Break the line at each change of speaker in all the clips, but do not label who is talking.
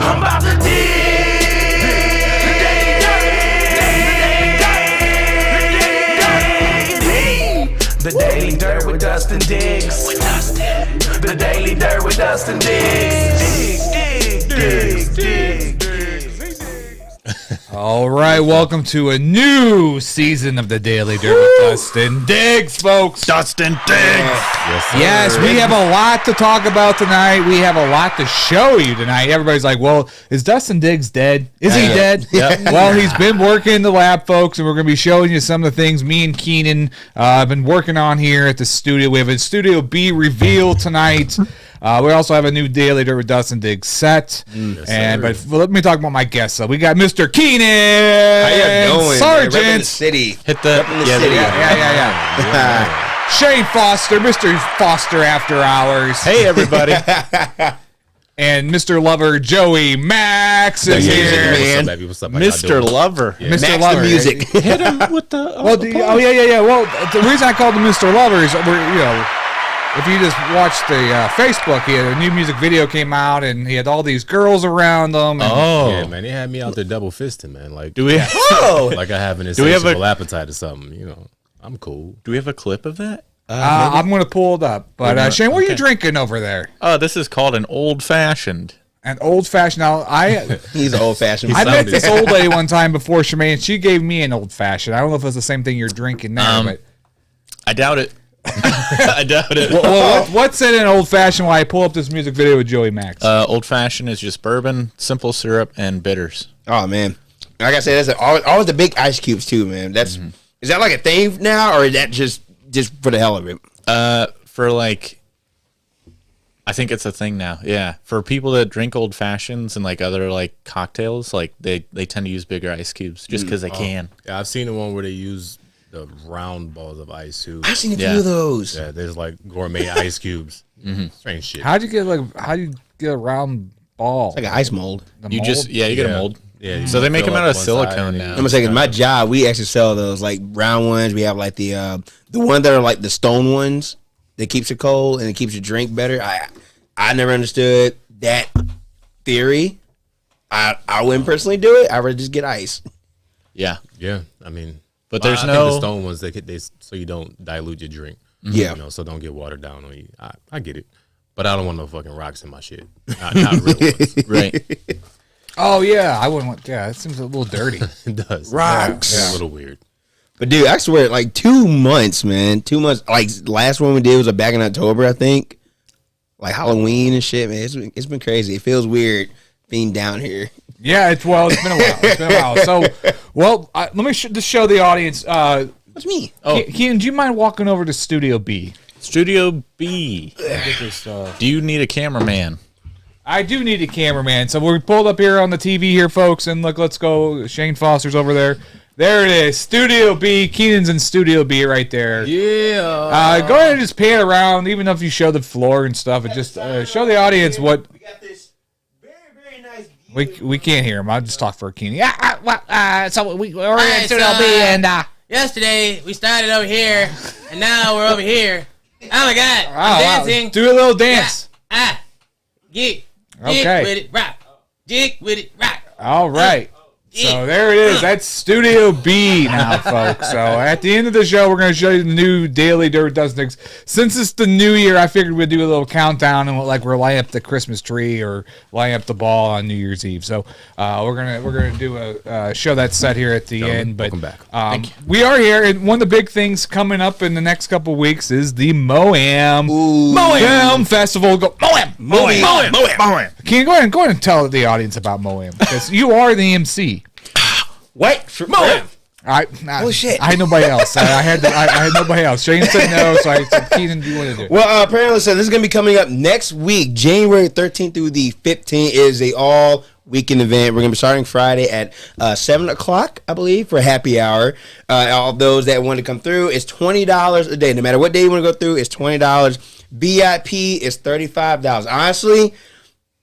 I'm about to dig. The Daily Dirt with Dustin Diggs. The Daily Dirt with Dustin Diggs. Dig.
All right, welcome to a new season of the Daily Dirt with Dustin Diggs, folks.
Dustin Diggs.
Yes, we have a lot to talk about tonight. We have a lot to show you tonight. Everybody's like, well, is Dustin Diggs dead? Is he dead?
Yep.
Well, he's been working in the lab, folks, and we're going to be showing you some of the things me and Keenan have been working on here at the studio. We have a Studio B reveal tonight. We also have a new Daily Dirt with Dustin Diggs set. But let me talk about my guests. We got Mr. Keenan.
How you doing?
Sergeant.
Repping the city.
Hit the
city.
Yeah. Shane Foster, Mr. Foster After Hours.
Hey, everybody.
And Mr. Lover Joey Max is here.
Man.
What's up, Mr. Lover.
Yeah. Mr.
Max
Lover.
the music.
Hit him with the...
Well, Well, the reason I called him Mr. Lover is, if you just watched the Facebook, he had a new music video came out, and he had all these girls around him.
Yeah, man, they had me out there double fisting, man. Like,
Do we have,
like I have an
we have
insatiable appetite or something. You know, I'm cool.
do we have a clip of that?
I'm going to pull it up. But, Shane, what are you drinking over there?
Oh, this is called an old-fashioned.
An old-fashioned. Now,
He's old fashioned.
I met this old lady one time before, Shemaine, and she gave me an old-fashioned. I don't know if it's the same thing you're drinking now, but...
I doubt it. I doubt it.
Well, what's in an old-fashioned while I pull up this music video with Joey Max?
Old-fashioned is just bourbon, simple syrup, and bitters.
Oh man, like I said, that's always the big ice cubes too, man. That's is that like a thing now, or is that just for the hell of it?
For like, I think it's a thing now. Yeah, for people that drink old fashions and like other like cocktails, like they tend to use bigger ice cubes just because they can.
Yeah, I've seen the one where they use the round balls of ice too.
I've seen a few of those.
Yeah, there's like gourmet ice cubes. Strange shit.
How do you get a round ball?
It's like an ice mold.
You get a mold.
Yeah,
So they make them
fill
out
up
of
one
silicone
side
now.
I'm gonna say, 'cause my job, we actually sell those like round ones. We have like the one that are like the stone ones that keeps it cold and it keeps your drink better. I never understood that theory. I wouldn't personally do it. I would just get ice.
Yeah,
Yeah, I mean,
but there's
I
no
think the stone ones. They so you don't dilute your drink.
Yeah.
You know, so don't get watered down on you. I get it, but I don't want no fucking rocks in my shit. Not real ones.
right.
Oh yeah, I wouldn't want. Yeah, it seems a little dirty.
It does.
Rocks.
It's a little weird.
But dude, I swear, like 2 months, man. 2 months. Like last one we did was back in October, I think. Like Halloween and shit, man. It's been crazy. It feels weird being down here.
Yeah, it's been a while. So, let me just show the audience.
What's me?
Keenan, do you mind walking over to Studio B?
Studio B. Do you need a cameraman?
I do need a cameraman. So we're pulled up here on the TV here, folks, and look, let's go. Shane Foster's over there. There it is, Studio B. Keenan's in Studio B right there.
Yeah.
Go ahead and just pan around, even if you show the floor and stuff, and just show the audience what.
We got this very nice view.
We can't hear him. I'll just talk for Keenan. So we're in Studio B, and
yesterday we started over here, and now we're over here. Oh my God! I'm dancing.
Do a little dance.
Jig
Okay.
with it, rock. Jig with it, rock.
All right. So there it is. That's Studio B now, folks. So at the end of the show, we're going to show you the new Daily Dirt Dustin Diggs. Since it's the new year, I figured we'd do a little countdown and we're lighting up the Christmas tree or lighting up the ball on New Year's Eve. So we're gonna do a show that set here at the end. But
welcome back.
We are here, and one of the big things coming up in the next couple weeks is the M.O.A.M. M.O.A.M. Festival. Go M.O.A.M. Can you go ahead and tell the audience about M.O.A.M. because you are the MC.
What?
M.O.A.M.
Oh shit!
I had nobody else. I had nobody else. Shane said no, so I said, Keenan, do you want to do it?
Well, apparently, so this is going to be coming up next week, January 13th through the 15th. Is a all weekend event. We're going to be starting Friday at 7 o'clock, I believe, for happy hour. All those that want to come through, it's $20 a day. No matter what day you want to go through, it's $20. VIP is $35. Honestly,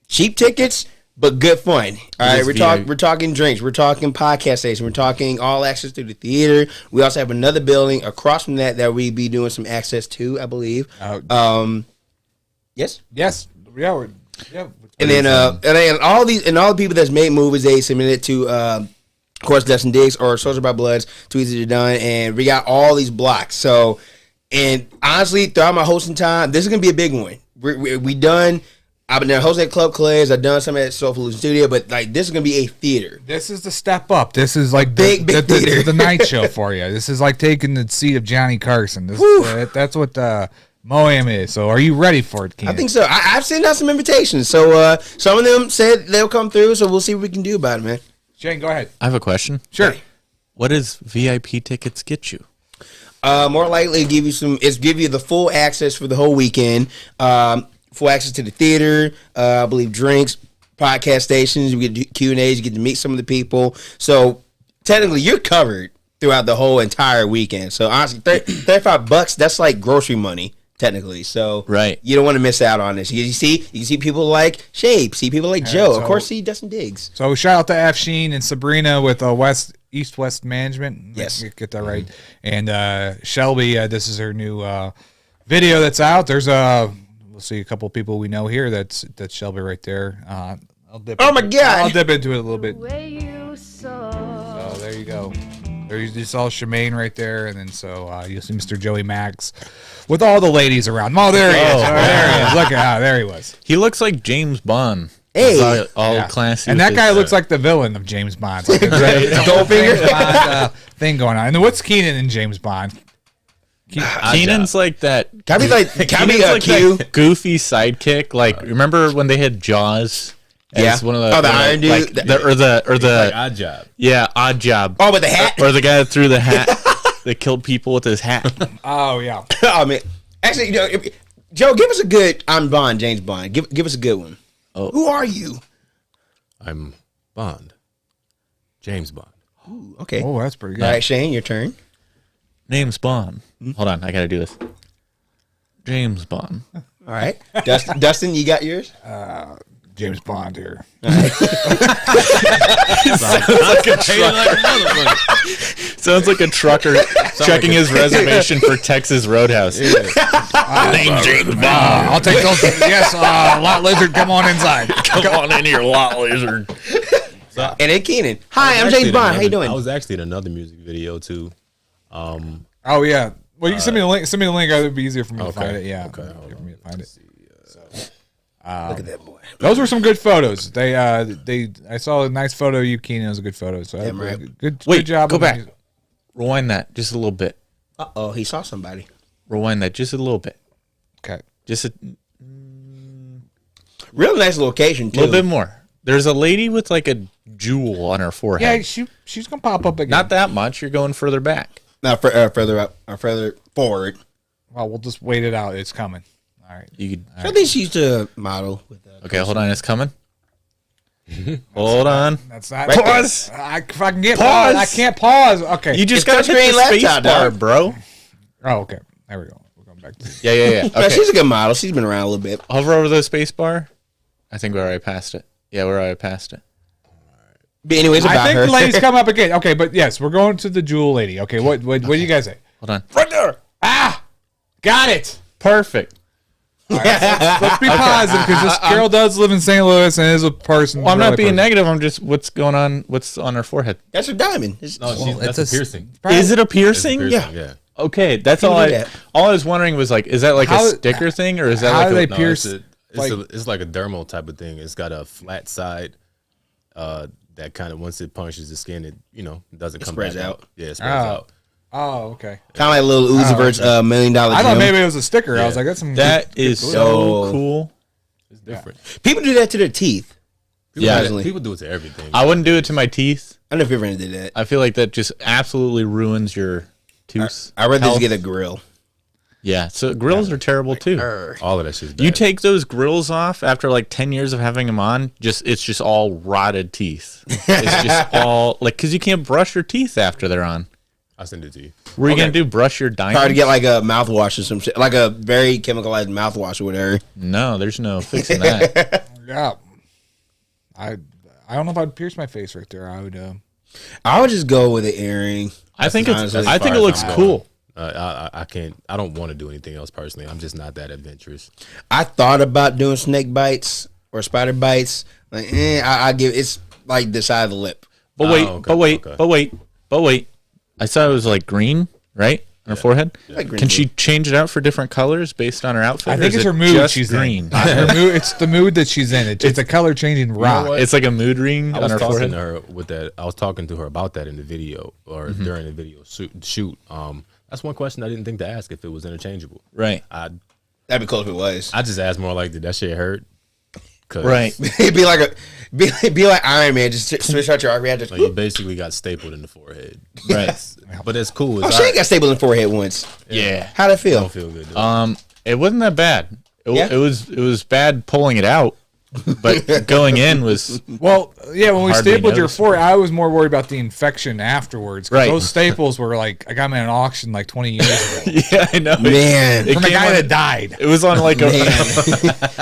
cheap tickets. but good fun. All right,
is
we're talking drinks, we're talking podcast station, we're talking all access to the theater. We also have another building across from that we be doing some access to, I believe. Yes.
Yes. Yeah.
And then all the people that's made movies, they submitted to of course Dustin Diggs or Social by Bloods, Too Easy to Done, and we got all these blocks. So, and honestly, throughout my hosting time, this is gonna be a big one. We done. I've been there hosting at Club Clay's. I've done some at Soulful Studio, but like this is gonna be a theater.
This is the step up. This is like
Big theater.
the night show for you. This is like taking the seat of Johnny Carson. That's what M.O.A.M is. So are you ready for it, Keenan?
I think so. I've sent out some invitations. So some of them said they'll come through. So we'll see what we can do about it, man.
Shane, go ahead.
I have a question.
Sure.
What does VIP tickets get you?
More likely give you the full access for the whole weekend. Full access to the theater. I believe drinks, podcast stations. You get Q&As. You get to meet some of the people. So technically, you're covered throughout the whole entire weekend. So honestly, $35, that's like grocery money. Technically, so
right,
you don't want to miss out on this. You see people like Shape, see people like Joe,
so,
of course, see Dustin Diggs.
So shout out to F. Sheen and Sabrina with East West Management.
Yes,
get that right. And Shelby, this is her new video that's out. There's we'll see a couple of people we know here. That's Shelby right there.
Oh my God!
I'll dip into it a little bit. So there you go. There you saw Shemaine right there, and then you'll see Mr. Joey Max with all the ladies around. Oh, there he is. Oh, there he is. Look at there he was.
He looks like James Bond.
Hey,
all classy.
And that guy looks like the villain of James Bond. Like
Goldfinger
thing going on. And what's Keenan in James Bond?
Keenan's like that.
Can be Q?
That goofy sidekick. Like remember when they had Jaws?
Yeah,
one of the
Iron Dude,
like, the
Odd Job.
Yeah, Odd Job.
Oh, with the hat,
or the guy that threw the hat that killed people with his hat.
Oh yeah.
Oh man, actually, Joe, give us a good. I'm Bond, James Bond. Give us a good one.
Oh.
Who are you?
I'm Bond, James Bond.
Ooh, okay.
Oh, that's pretty good.
All right, Shane, your turn.
Name's Bond. Hold on, I gotta do this. James Bond.
All right, Dustin, you got yours.
James Bond here.
Sounds like a trucker checking his reservation for Texas Roadhouse. Name's James Bond.
I'll take those. Yes, Lot Lizard, come on inside.
Come on in here, Lot Lizard.
And then Keenan. Hi, I'm James Bond. How you doing?
I was actually in another music video too.
Oh yeah. Well, you can send me the link. Send me the link. It would be easier for me to find it. Yeah.
Okay.
For me to find it.
Look at that boy.
Those were some good photos. I saw a nice photo of you, Keenan. It was a good photo. So
right.
good job.
Go back. Rewind that just a little bit.
Oh, he saw somebody.
Rewind that just a little bit.
Okay.
Just a
real nice location too.
little bit more. There's a lady with like a jewel on her forehead.
Yeah, she's gonna pop up again.
Not that much. You're going further back.
No, further up or further forward.
Well, we'll just wait it out. It's coming. All right.
You could.
I think she's the model. With
Okay, hold on. It's coming. Hold on.
That's not
Pause.
I can get
Pause.
I can't pause. Okay.
You just
It's
got to hit the
touchscreen
space
laptop,
bar,
dog.
bro.
Oh, okay. There we go. We're going back to
Yeah.
Yeah,
Okay.
she's a good model. She's been around a little bit.
Hover over the space bar. I think we're already past it. Yeah, we're already past it.
But anyways, about
I think
her.
the lady's come up again. Okay, but yes, we're going to the jewel lady. Okay, what do you guys say?
Hold on.
Right there. Ah, got it.
Perfect.
Let's be positive because this girl does live in St. Louis and is a person.
Well, I'm not
really
being
person.
negative. I'm just what's going on. What's on her forehead?
That's her diamond.
That's a piercing.
Is it a
It's a
piercing?
piercing, yeah.
Okay, that's
People
all.
do
I
that.
all I was wondering was like, is that like
How-
a sticker thing or is that
how
like
do
a,
they
No,
pierce?
it's like a dermal type of thing. It's got a flat side that kind of once it punctures the skin, it doesn't come
spreads
back
out.
Yeah, it spreads out.
Oh, okay.
Kind of like little Uzi Vert's $1 million
I thought
gym.
maybe it was a sticker. I was like, that's some.
That is
good-
so cool.
It's different.
People do that to their teeth.
People do it to everything.
I wouldn't do it to my teeth.
I don't know if you ever did that.
I feel like that just absolutely ruins your tooth.
I'd rather
health.
just get a grill.
Yeah, so grills are terrible too.
All of that shit's bad.
You take those grills off after like 10 years of having them on, it's just all rotted teeth. It's just all like because you can't brush your teeth after they're on.
I'll send it to you.
What are you gonna do? Brush your diamonds?
Hard to get like a mouthwash or some shit, like a very chemicalized mouthwash or whatever.
No, there's no fixing that.
Yeah. I don't know if I'd pierce my face right there.
I would just go with the earring.
I think
honestly
I think it looks cool.
I can't. I don't want to do anything else personally. I'm just not that adventurous.
I thought about doing snake bites or spider bites. Like, I give it's like the side of the lip.
But wait,
okay.
but wait. I saw it was like green, right? On her forehead.
Like green
Can
too.
she change it out for different colors based on her outfit?
I
or
think
is
it's
it
her mood
just
she's
green.
in. It's the mood that she's in. It's a color changing rock.
what?
It's like a mood ring
I
on
was
her
talking
forehead.
to her with that. I was talking to her about that in the video or during the video shoot. That's one question I didn't think to ask if it was interchangeable.
Right.
That'd be cool if it was.
I just asked more like, did that shit hurt? 'Cause,
Right.
It'd be like be like Iron Man. Just switch out your arm. Just,
Like you basically got stapled in the forehead.
Right.
But that's cool.
oh, she got stapled in the forehead once.
Yeah.
How'd it
I
feel?
don't feel good. Dude.
It wasn't that bad.
Yeah?
It was bad pulling it out, but going in was
Well, yeah, when we
Hardly
stapled your
noticeable.
forehead, I was more worried about the infection afterwards. 'Cause
Right.
those staples were like, I got them at an auction like 20 years ago.
yeah, I know.
Man,
It
From a
came
guy
on-
that died.
It was on like a
man,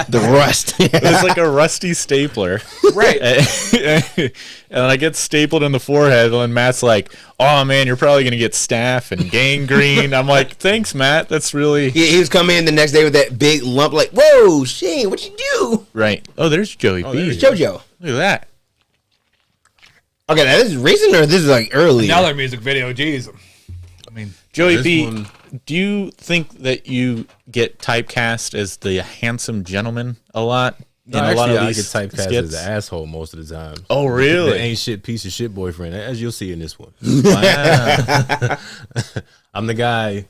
the rust.
it was like a rusty stapler.
Right.
And I get stapled in the forehead, and Matt's like, "Oh man, you're probably gonna get staph and gangrene." I'm like, "Thanks, Matt. That's really
He was coming in the next day with that big lump. Like, whoa, Shane, what you do?
right." Oh, there's Joey B.
It's JoJo.
Look at that.
Okay, now this is recent or this is like early?
Another music video, jeez. I mean,
Joey
This
B.
one-
Do you think that you get typecast as the handsome gentleman a lot in
No,
a lot
actually,
of
I
these
get typecast
skits?
as an asshole most of the time.
Oh,
The
really?
ain't shit piece of shit boyfriend, as you'll see in this one.
Wow.
I'm the guy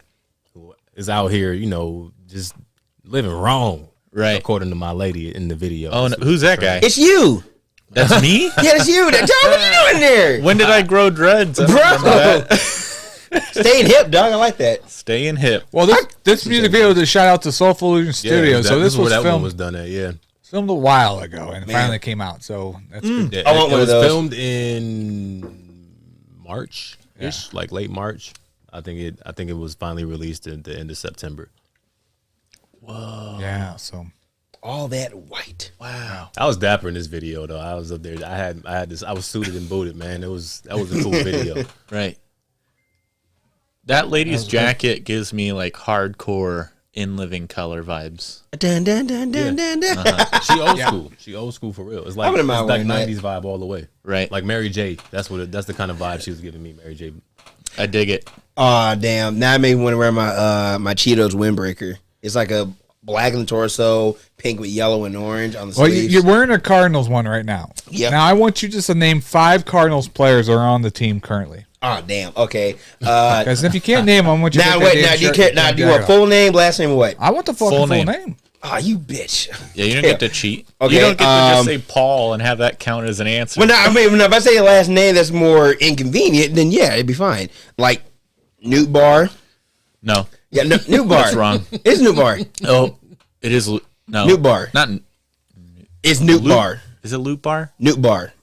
who is out here, just living wrong.
Right.
According to my lady in the video.
Oh, no. Who's that guy?
It's you.
That's me.
Yeah, it's you. John, what you doing there?
When did I grow dreads? I don't remember
Bro,
that.
staying hip, dog. I like that.
Staying hip.
well, this music video is a shout out to Soulful Illusion Studio. So this
is where
was
that one
filmed,
was done at. Yeah.
filmed a while ago and it finally came out. So that's good.
Yeah,
I want
it
one of
was
those.
filmed in March-ish, like late March. I think it was finally released at the end of September.
Yeah, so
All that white.
Wow.
I was dapper in this video though. I was up there. I had this. I was suited and booted, man. That was a cool video.
Right. That lady's jacket gives me like hardcore in living color vibes.
Dun, dun, dun, dun, dun, dun.
She old school. She old school for real. It's like
I wouldn't mind
it's like
wearing that.
90s vibe all the way.
Right.
Like Mary J. That's the kind of vibe she was giving me. Mary J.
I dig it.
Aw, damn. Now I made me want to wear my Cheetos windbreaker. It's like a black on the torso, pink with yellow and orange on the
well,
sleeves.
you're wearing a Cardinals one right now.
Yep.
Now I want you just to name 5 Cardinals players that are on the team currently.
Oh, damn. Okay.
Because if you can't name them, I want you to
Now,
take
wait.
that
Now,
damn
do you
shirt
care?
and
Now, do you
drag
want
it off.
full name, last name, or what?
I want the fucking
Full
full
name.
name.
Oh, you bitch.
Yeah, you don't get to cheat.
Okay,
You don't get to just say Paul and have that count as an answer.
Well, no, I mean, if I say your last name that's more inconvenient, then yeah, it'd be fine. Like, Newt Bar.
No.
Yeah, Newt Bar.
That's wrong.
It's Newt Bar.
Oh, it is. No.
Newt Bar.
Not.
It's Newt
Loot-
Bar.
Is it Loot Bar?
Newt Bar.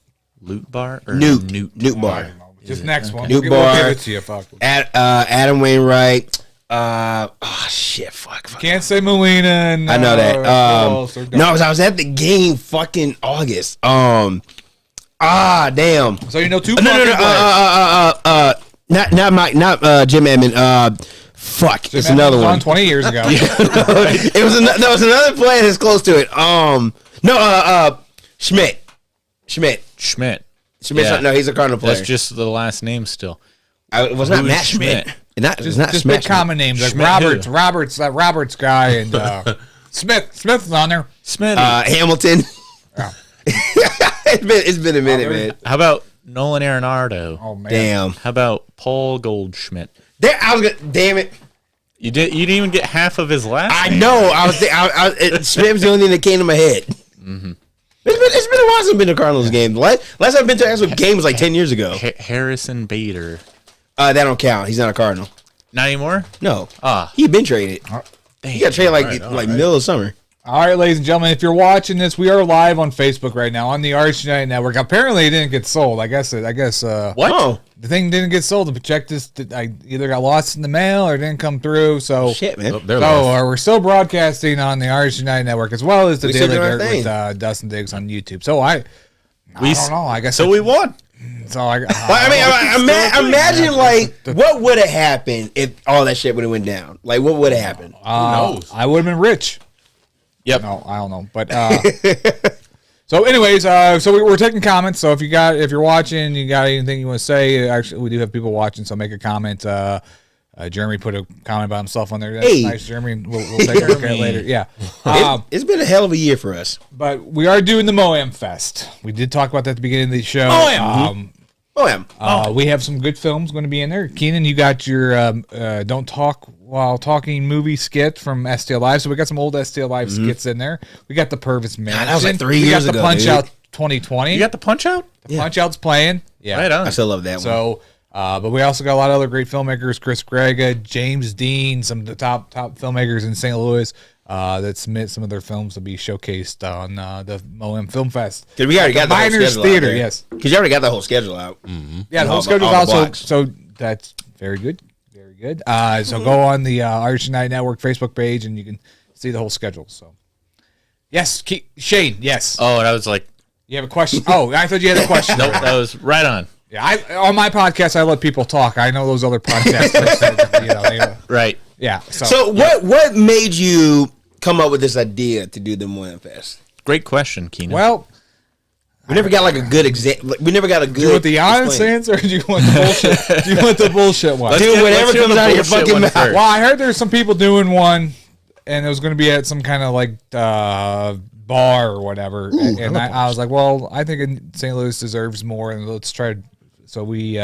Loot Bar? Or
Newt.
Newt?
Newt Bar.
Just next one.
New
We'll
bar.
give it to you. Fuck.
Adam Wainwright. Shit. Fuck.
Can't say Molina. And,
I know that.
who else? They're
No, 'cause I was at the game fucking August. Damn.
So you know 2
No.
fucking players.
Not Mike. Not Jim Edmond. Fuck. It's
Man,
another
it was
one.
on 20 years ago.
It was another player that's close to it. Schmidt.
Schmidt. Yeah.
No, he's a Cardinal player.
That's just the last name still.
It was not
Who's
Matt Schmidt.
Schmidt?
It's not
Just
Schmidt.
big common names like
Schmidt
Roberts.
who?
That Roberts guy and Smith. Smith's on there.
Schmidt.
Hamilton.
Oh.
it's been a minute, man.
How about Nolan Arenado?
Oh man.
Damn.
How about Paul Goldschmidt?
There, I was gonna. Damn it.
You didn't even get half of his last
I
name.
know. Smith was the only thing that came to my head.
Mm-hmm.
It's been a while since I've been to a Cardinals game. Last I've been to an actual game was like 10 years ago.
Harrison Bader.
That don't count. He's not a Cardinal.
Not anymore?
No.
Ah.
He been traded. He got traded like middle of summer.
All right, ladies and gentlemen, if you're watching this, we are live on Facebook right now on the Arch United Network. Apparently, it didn't get sold. I guess.
What?
Oh,
The thing didn't get sold. The projectus I either got lost in the mail or didn't come through. So,
shit, man.
They're
so
lost.
we're still broadcasting on the Arch United Network as well as the
We still
Daily
doing our
Dirt
thing.
with Dustin Diggs on YouTube. So I don't know. I guess
so. We won.
So
Imagine like what would have happened if all that shit would have went down. Like, what would have happened?
Who knows?
I would have been rich.
Yep.
No, I don't know, but so anyways, so we're taking comments. So if you're watching, you got anything you want to say? Actually, we do have people watching, so make a comment. Jeremy put a comment about himself on there. That's nice, Jeremy. We'll take a look at it later. Yeah.
It's been a hell of a year for us.
But we are doing the M.O.A.M Fest. We did talk about that at the beginning of the show.
M.O.A.M.
We have some good films going to be in there. Keenan, you got your Don't Talk While Talking movie skit from STL Live. So we got some old STL Live skits in there. We got the Purvis Mansion.
That was like 3 years ago.
We got the Punch Out 2020.
You got the Punch Out?
The Punch Out's playing. Yeah.
Right on.
I still love that one.
So, but we also got a lot of other great filmmakers. Chris Grega, James Dean, some of the top filmmakers in St. Louis that submit some of their films to be showcased on the M.O.A.M Film Fest.
Because we already got the whole
Miners
schedule
Theater,
out there.
yes.
Because you already got the whole schedule out.
Yeah, the whole schedule's
all the
also
blocks.
so that's very good. Very good. So go on the Irish United Network Facebook page and you can see the whole schedule. So yes, Shane, yes.
Oh, and I was like,
You have a question? Oh, I thought you had a question.
nope, that was right on.
Yeah, on my podcast I let people talk. I know those other podcasts.
Right.
Yeah.
So what made you come up with this idea to do the M.O.A.M Fest?
Great question, Keenan.
Well,
We never got like a good example. We never got a good.
do you want the honest answer or do you want the bullshit? Do you want the bullshit one?
Dude, whatever
let's hear
comes
the
out of your
bullshit
fucking
one
mouth.
first.
Well, I heard there's some people doing one, and it was going to be at some kind of like bar or whatever. And I was like, well, I think St. Louis deserves more, and let's try. So me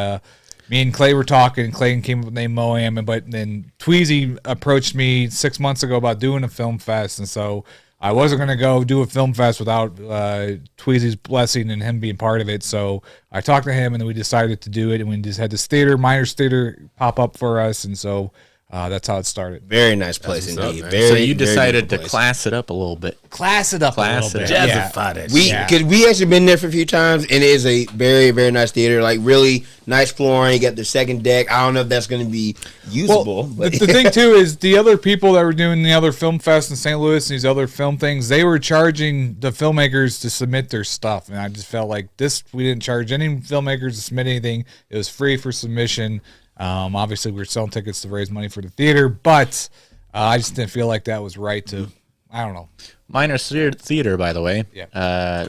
and Clay were talking, and Clayton came up with the name M.O.A.M, but then Tweezy approached me 6 months ago about doing a film fest, and so I wasn't going to go do a film fest without Tweezy's blessing and him being part of it. So I talked to him, and then we decided to do it, and we just had this Miners Theater pop up for us, and so that's how it started.
Very nice place
That's what's
indeed.
up, man.
Very,
So you
very
decided
beautiful
to
place.
class it up a little bit.
Class it up
Class
a little
it
bit.
up.
Yeah.
Jazzify that
We
shit.
cause we actually been there for a few times, and it is a very, very nice theater. Like really nice flooring. You got the second deck. I don't know if that's going to be usable.
Well,
but
the thing too is the other people that were doing the other film fest in St. Louis and these other film things, they were charging the filmmakers to submit their stuff, and I just felt like this. We didn't charge any filmmakers to submit anything. It was free for submission. Obviously, we were selling tickets to raise money for the theater, but I just didn't feel like that was right to. I don't know.
Miners Theater, by the way.
Yeah.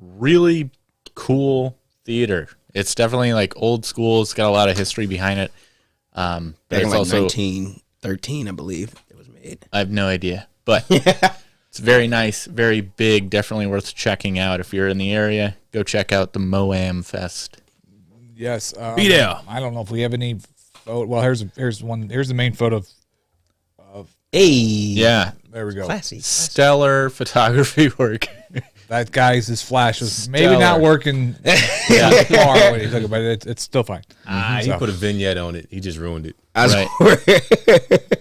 Really cool theater. It's definitely like old school. It's got a lot of history behind it. But
back in
it's
like
also
1913, I believe it was made.
I have no idea, but it's very nice, very big. Definitely worth checking out if you're in the area. Go check out the M.O.A.M Fest.
Yes,
Be there.
I don't know if we have any. Well, here's one. Here's the main photo. Of
Hey,
Yeah,
there we go.
classy.
stellar photography work.
That guy's his flash was maybe
Stellar.
not working far when he took it, but it's still fine.
He
So,
put a vignette on it. He just ruined it.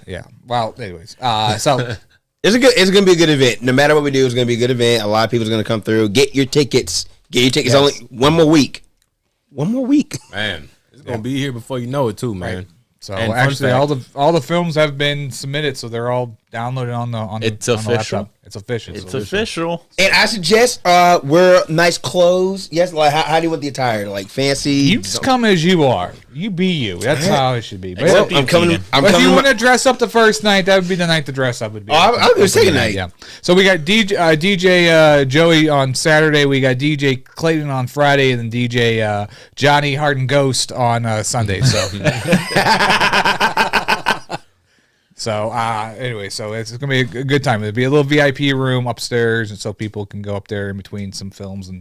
yeah. Well, anyways, so
It's gonna be a good event. No matter what we do, it's gonna be a good event. A lot of people's gonna come through. Get your tickets. Get your tickets.
Yes.
Only one more week. One more week.
Man, it's gonna be here before you know it too, man.
so
And fun
actually,
fact-
all the films have been submitted, so they're all downloaded on the
It's
on the
official.
laptop. It's official.
It's
So
official.
And I suggest wear nice clothes. Yes, like how do you want the attire? Like fancy.
You just come as you are. You be you. That's how it should be. But,
Except you,
I'm coming.
Keenan.
I'm
but if
coming.
you want to dress up the first night, that would be the night to dress up. Would be.
I'll do the second night.
Yeah. So we got DJ Joey on Saturday. We got DJ Clayton on Friday, and then DJ Johnny Harden Ghost on Sunday. So. So anyway, so it's gonna be a good time. There'll be a little VIP room upstairs, and so people can go up there in between some films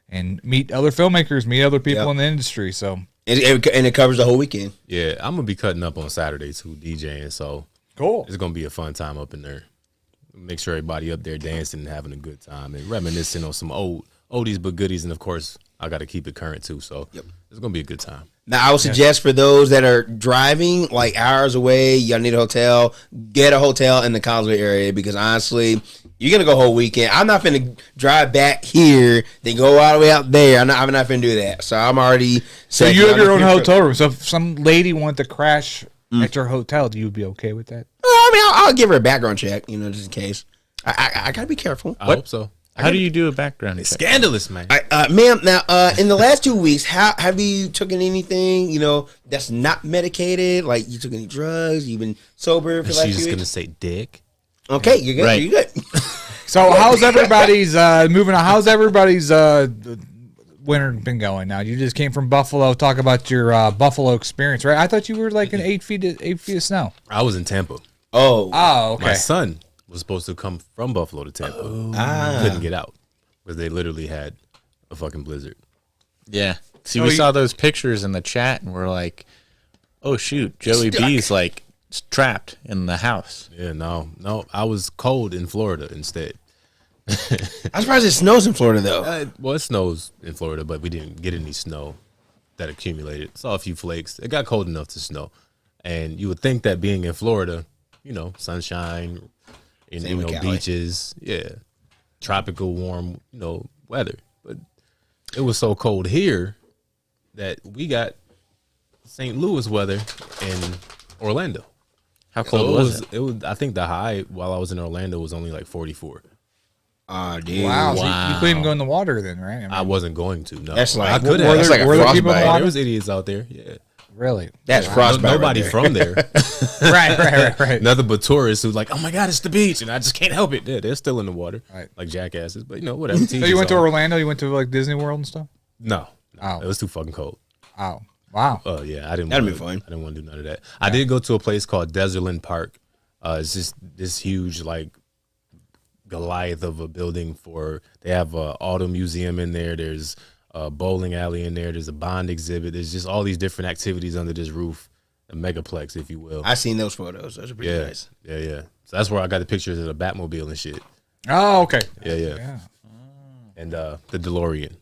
and meet other filmmakers, meet other people
Yep.
in the industry. So
and it covers the whole weekend.
Yeah, I'm gonna be cutting up on Saturday too, DJing. So
cool.
it's gonna be a fun time up in there. Make sure everybody up there dancing and having a good time and reminiscing on some oldies but goodies. And of course, I got to keep it current too. So it's gonna be a good time.
Now, I would suggest for those that are driving like hours away, y'all need a hotel. Get a hotel in the Causeway area because honestly, you're gonna go a whole weekend. I'm not finna drive back here, then go all the way out there. I'm not finna do that. So I'm already.
So you have your own hotel room. So if some lady wanted to crash at your hotel, do you be okay with that?
I mean, I'll give her a background check, just in case. I gotta be careful.
I hope so.
How do you do a background
It's
check?
scandalous, man.
Ma'am, now in the last 2 weeks, how have you taken anything that's not medicated? Like you took any drugs? You've been sober for the last
She's
2
just
weeks?
gonna say dick.
Okay, you're good.
Right.
You're good.
So how's everybody's moving on? How's everybody's winter been going now? You just came from Buffalo. Talk about your Buffalo experience, right? I thought you were like in 8 feet of snow.
I was in Tampa.
Oh,
Oh, okay.
My son was supposed to come from Buffalo to Tampa. Couldn't get out because they literally had a fucking blizzard.
Yeah. See,
Oh,
we
you-
saw those pictures in the chat, and we're like, "Oh shoot, Joey
Stuck.
B's like trapped in the house."
Yeah, no, I was cold in Florida instead.
I'm surprised it snows in Florida though.
Well, it snows in Florida, but we didn't get any snow that accumulated. Saw a few flakes. It got cold enough to snow, and you would think that being in Florida, sunshine,
Same with Cali.
beaches, tropical warm, weather. But it was so cold here that we got St. Louis weather in Orlando.
How
So
cold was it?
It was. I think the high while I was in Orlando was only like 44.
Oh, dude.
Wow. So you couldn't even go in the water then, right? I mean,
I wasn't going to. No,
That's like
I could
Were
have.
that's
there-
like a
were there people in the
frostbite.
water?
There was idiots out there. Yeah,
really?
That's frostbite.
nobody
right
from there.
right.
Nothing but tourists who's like, "Oh my god, it's the beach," and I just can't help it. Yeah, they're still in the water,
Right.
like jackasses. But whatever.
So you went to Orlando? You went to like Disney World and stuff?
No,
Oh.
it was too fucking cold.
Oh, wow.
Oh yeah, I didn't.
That'd
wanna,
be fun.
I didn't want to do none of that. I did go to a place called Desertland Park. It's just this huge like Goliath of a building. They have a auto museum in there. There's a bowling alley in there. There's a Bond exhibit. There's just all these different activities under this roof, a megaplex, if you will.
I seen those photos. Those are pretty
yeah,
nice.
yeah. So that's where I got the pictures of the Batmobile and shit.
Oh, okay.
Yeah. And the DeLorean.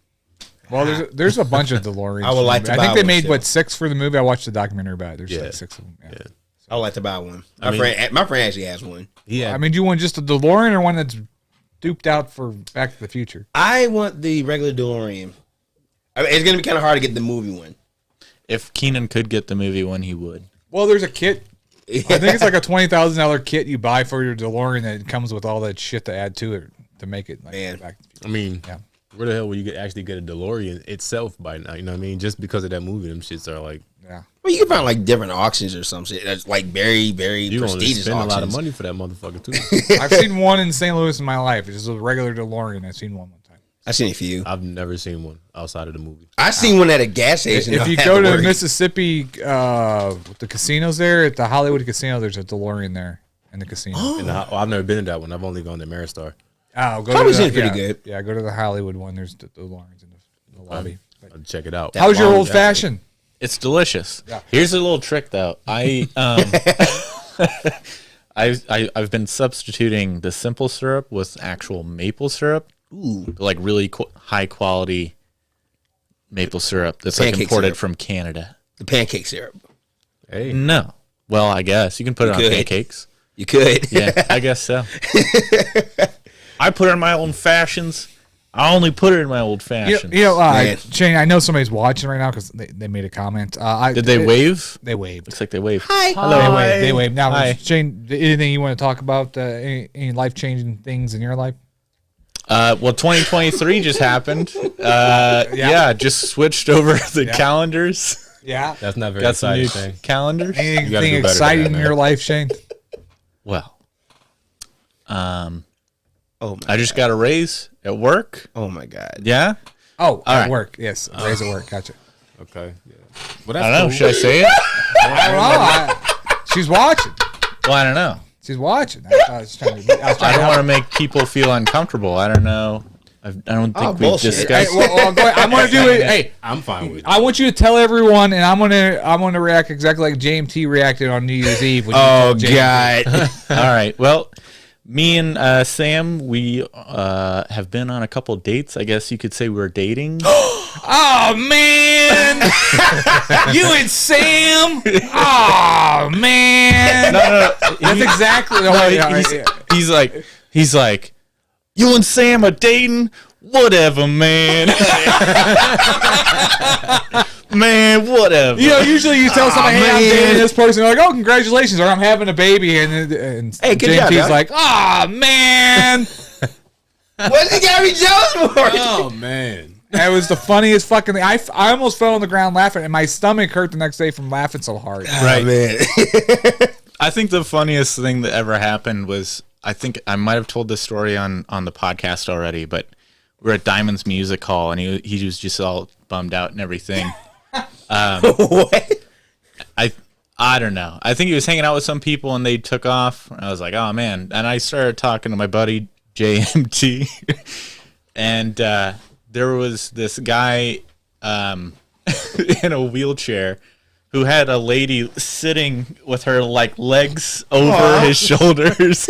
Well, there's a bunch of DeLoreans.
I would like to
I
buy
think they
one
made
still.
6 for the movie. I watched the documentary about it. There's
Yeah.
like 6 of them. Yeah.
Yeah.
I would like to buy one.
I mean-
My friend actually has one.
Yeah.
I mean, do you want just a DeLorean or one that's duped out for Back to the Future?
I want the regular DeLorean. I mean, it's gonna be kind of hard to get the movie one.
If Keenan could get the movie one, he would.
Well, there's a kit. I think it's like a $20,000 kit you buy for your DeLorean that comes with all that shit to add to it to make it like
Man.
Back to the Future.
I mean,
Yeah.
where the hell will you actually get a DeLorean itself by now? You know what I mean? Just because of that movie, them shits are like,
Yeah.
Well, you can find like different auctions or some shit. That's like very, very
you're going to
prestigious
spend
auctions.
a lot of money for that motherfucker, too.
I've seen one in St. Louis in my life. It's just a regular DeLorean. I've seen one time.
I've seen a few.
I've never seen one outside of the movie.
I seen one at a gas station.
If you
at
go
the
to
work.
Mississippi, the casinos there, at the Hollywood Casino, there's a DeLorean there in the casino.
And I've never been to that one. I've only gone to Maristar.
Oh, go
Probably
to the,
seems pretty
yeah,
good.
Yeah, go to the Hollywood one. There's the DeLoreans in the lobby.
I'll check it out.
How's your
long
old fashioned?
It's delicious.
Yeah.
Here's a little trick though. I've been substituting the simple syrup with actual maple syrup.
Ooh.
Like really high quality maple syrup that's like
Pancake
imported
syrup.
from Canada.
The pancake syrup.
Hey,
No. Well, I guess you can put it on
could.
pancakes.
You could.
Yeah, I guess so. I put it in my old fashions. I only put it in my old fashions.
Man.
Shane, I know somebody's watching right now because they made a comment.
Did they wave?
They waved.
Looks like they waved.
Hi.
Hello.
They waved. Now,
Hi.
Shane, anything you want to talk about? Any life changing things in your life?
Well, 2023 just happened. Yeah, just switched over the calendars.
Yeah.
that's not very
Got some new
exciting thing.
calendars.
gotta
Anything
do better than
exciting
that,
in
man.
your life, Shane?
Well,
Oh my.
I just got a raise at work.
Oh my God.
Yeah.
Oh, at
right.
work. Yes, raise at work. Gotcha.
Okay. Yeah. Well, that's
I don't know.
cool.
Should I say it?
I don't know. She's watching.
Well, I don't know.
She's watching. I was trying to.
I don't want to make people feel uncomfortable. I don't know. I don't think we've
bullshit.
discussed.
Hey, well, go ahead. I'm gonna do it. Hey,
I'm fine with it.
I want you to tell everyone, and I'm gonna react exactly like JMT reacted on New Year's Eve. When you
Oh
told JMT.
God.
All right. Well, me and Sam, we have been on a couple dates. I guess you could say we're dating.
Oh man, you and Sam. Oh man, that's exactly.
He's like, you and Sam are dating? Whatever, man. Man, whatever.
You know, usually you tell somebody, "Hey, I'm
man.
dating this person." They're like, "Oh, congratulations!" or "I'm having a baby," and
Hey, good job,
JMT's
dog.
like, "Oh man."
What you gotta be jealous for?
Oh man.
It was the funniest fucking thing. I almost fell on the ground laughing, and my stomach hurt the next day from laughing so hard.
Right, man.
I think the funniest thing that ever happened was, I think I might have told this story on the podcast already, but we were at Diamond's Music Hall, and he was just all bummed out and everything.
What?
I don't know. I think he was hanging out with some people, and they took off. I was like, oh, man. And I started talking to my buddy, JMT, and there was this guy in a wheelchair who had a lady sitting with her like legs over his shoulders.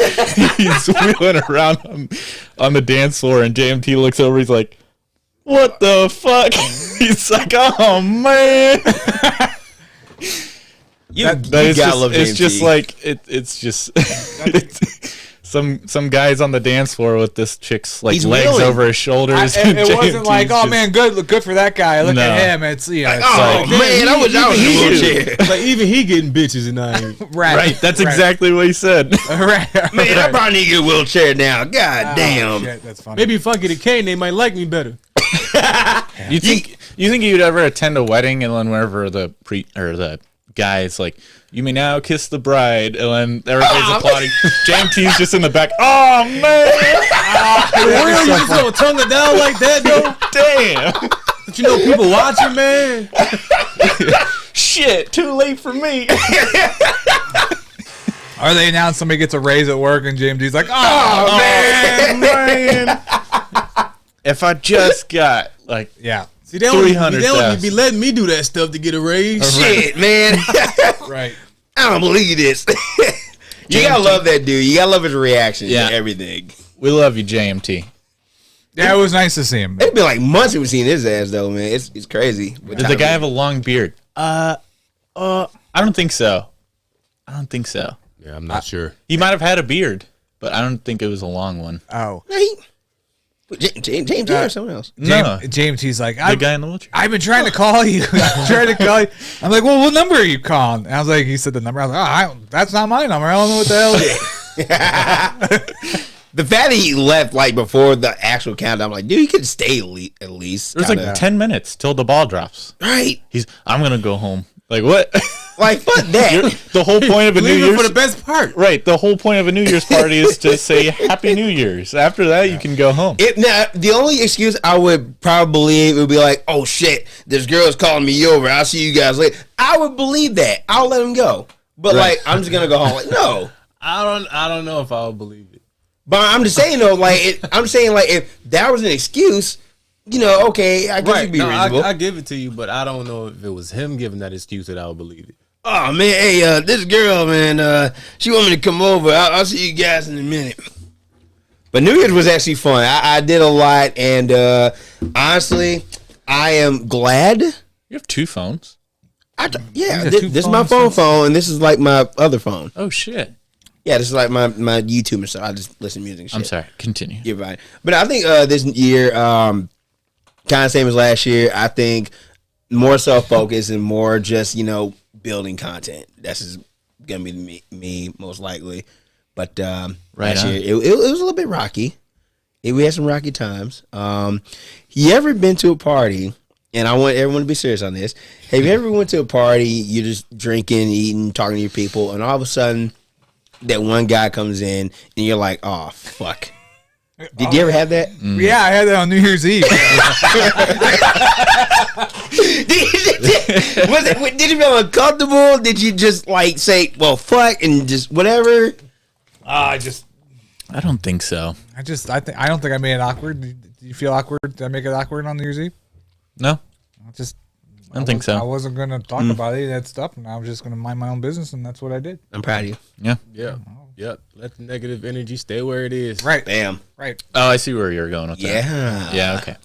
He's wheeling around on the dance floor, and JMT looks over. He's like, "What the fuck?" He's like, "Oh man."
You
It's
gotta love
it's
JMT.
just like it's just some guys on the dance floor with this chick's like
He's
legs
wheeling.
over his shoulders.
It
and
wasn't like,
JMT's
oh
just-
man, good for that guy. Look
No.
at him. It's it's
Oh
like,
man, I wish I was in a wheelchair.
Like even he getting bitches and I ain't.
Right, that's exactly what he said.
right.
Man, I probably need to get a wheelchair now. God damn.
Shit, that's funny.
Maybe if I get a cane, they might like me better.
You think you'd ever attend a wedding and then whenever the guy's like, "You may now kiss the bride," and then everybody's applauding. JMT's just in the back. Oh man!
For real, you just gonna tongue it down like that, though?
Damn!
But you know people watching, man.
Shit! Too late for me.
Or they announce somebody gets a raise at work, and JMD's like, oh
man! If I just got like
yeah,
See, they don't
$300,000.
be letting me do that stuff to get a raise.
Shit, man.
right.
I don't believe this. You gotta love that dude. You gotta love his reaction
Yeah.
to everything.
we love you, JMT.
Yeah, it was nice to see him.
It's been like months since we've seen his ass though, man. It's crazy.
Does the guy have a long beard? I don't think so.
Yeah, I'm not sure.
He might have had a beard, but I don't think it was a long one.
Oh,
James or someone else.
No,
JMT's like,
the guy in the wheelchair.
I've been trying to call you. I'm trying to call you. I'm like, well, what number are you calling? And I was like, he said the number. I was like, that's not my number. I don't know what the hell it is.
The fact that he left like before the actual countdown, I'm like, dude, you could stay at least.
There's
kinda.
like 10 minutes till the ball drops.
Right.
I'm gonna go home. Like what?
Like fuck that.
The whole point of a New
Leave it
Year's
for the best part.
right. The whole point of a New Year's party is to say Happy New Year's. After that, you can go home.
Now, the only excuse I would probably believe would be like, oh shit, this girl's calling me over. I'll see you guys later. I would believe that. I'll let him go. But like, I'm just gonna go home. Like, no.
I don't know if I'll believe it.
But I'm just saying though, like, I'm saying like, if that was an excuse, you know, okay, I guess it'd be reasonable.
I give it to you, but I don't know if it was him giving that excuse that I would believe it.
Oh man, hey, this girl, man, she want me to come over. I'll see you guys in a minute. But New Year's was actually fun. I did a lot, and honestly, I am glad.
You have two phones.
Yeah,
These are two
this is my
phones?
phone, and this is like my other phone.
Oh shit.
Yeah, this is like my YouTube and stuff. I just listen to music and shit.
I'm sorry. Continue.
You're right. But I think this year, kind of same as last year, I think more self-focused and more just, you know, building content. That's just going to be me most likely. But last year, it was a little bit rocky. We had some rocky times. You ever been to a party, and I want everyone to be serious on this. Have you ever went to a party, you're just drinking, eating, talking to your people, and all of a sudden, that one guy comes in, and you're like, oh, fuck. Did you ever have that?
Yeah, I had that on New Year's Eve.
Did you feel uncomfortable? Did you just like say, well, fuck, and just whatever?
I
don't think so.
don't think I made it awkward. Did you feel awkward? Did I make it awkward on New Year's Eve?
No,
I
don't think so.
I wasn't going to talk about any of that stuff, and I was just going to mind my own business, and that's what I did.
I'm proud of you.
Yeah.
Yeah. Yep. Let the negative energy stay where it is.
Right.
Bam.
Right.
Oh, I see where you're going with that.
Yeah.
Yeah. Okay.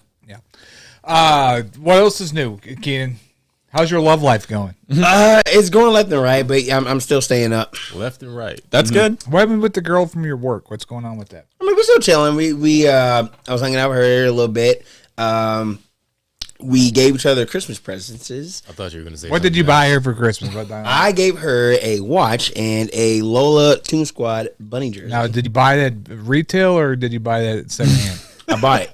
What else is new, Keenan? How's your love life going?
It's going left and right, but I'm still staying up.
Left and right.
That's good.
What happened with the girl from your work? What's going on with that?
I mean, we're still chilling. I was hanging out with her a little bit. We gave each other Christmas presents.
I thought you were going to say
What did you buy her for Christmas?
I gave her a watch and a Lola Toon Squad bunny jersey.
Now, did you buy that retail or did you buy that secondhand?
I bought it.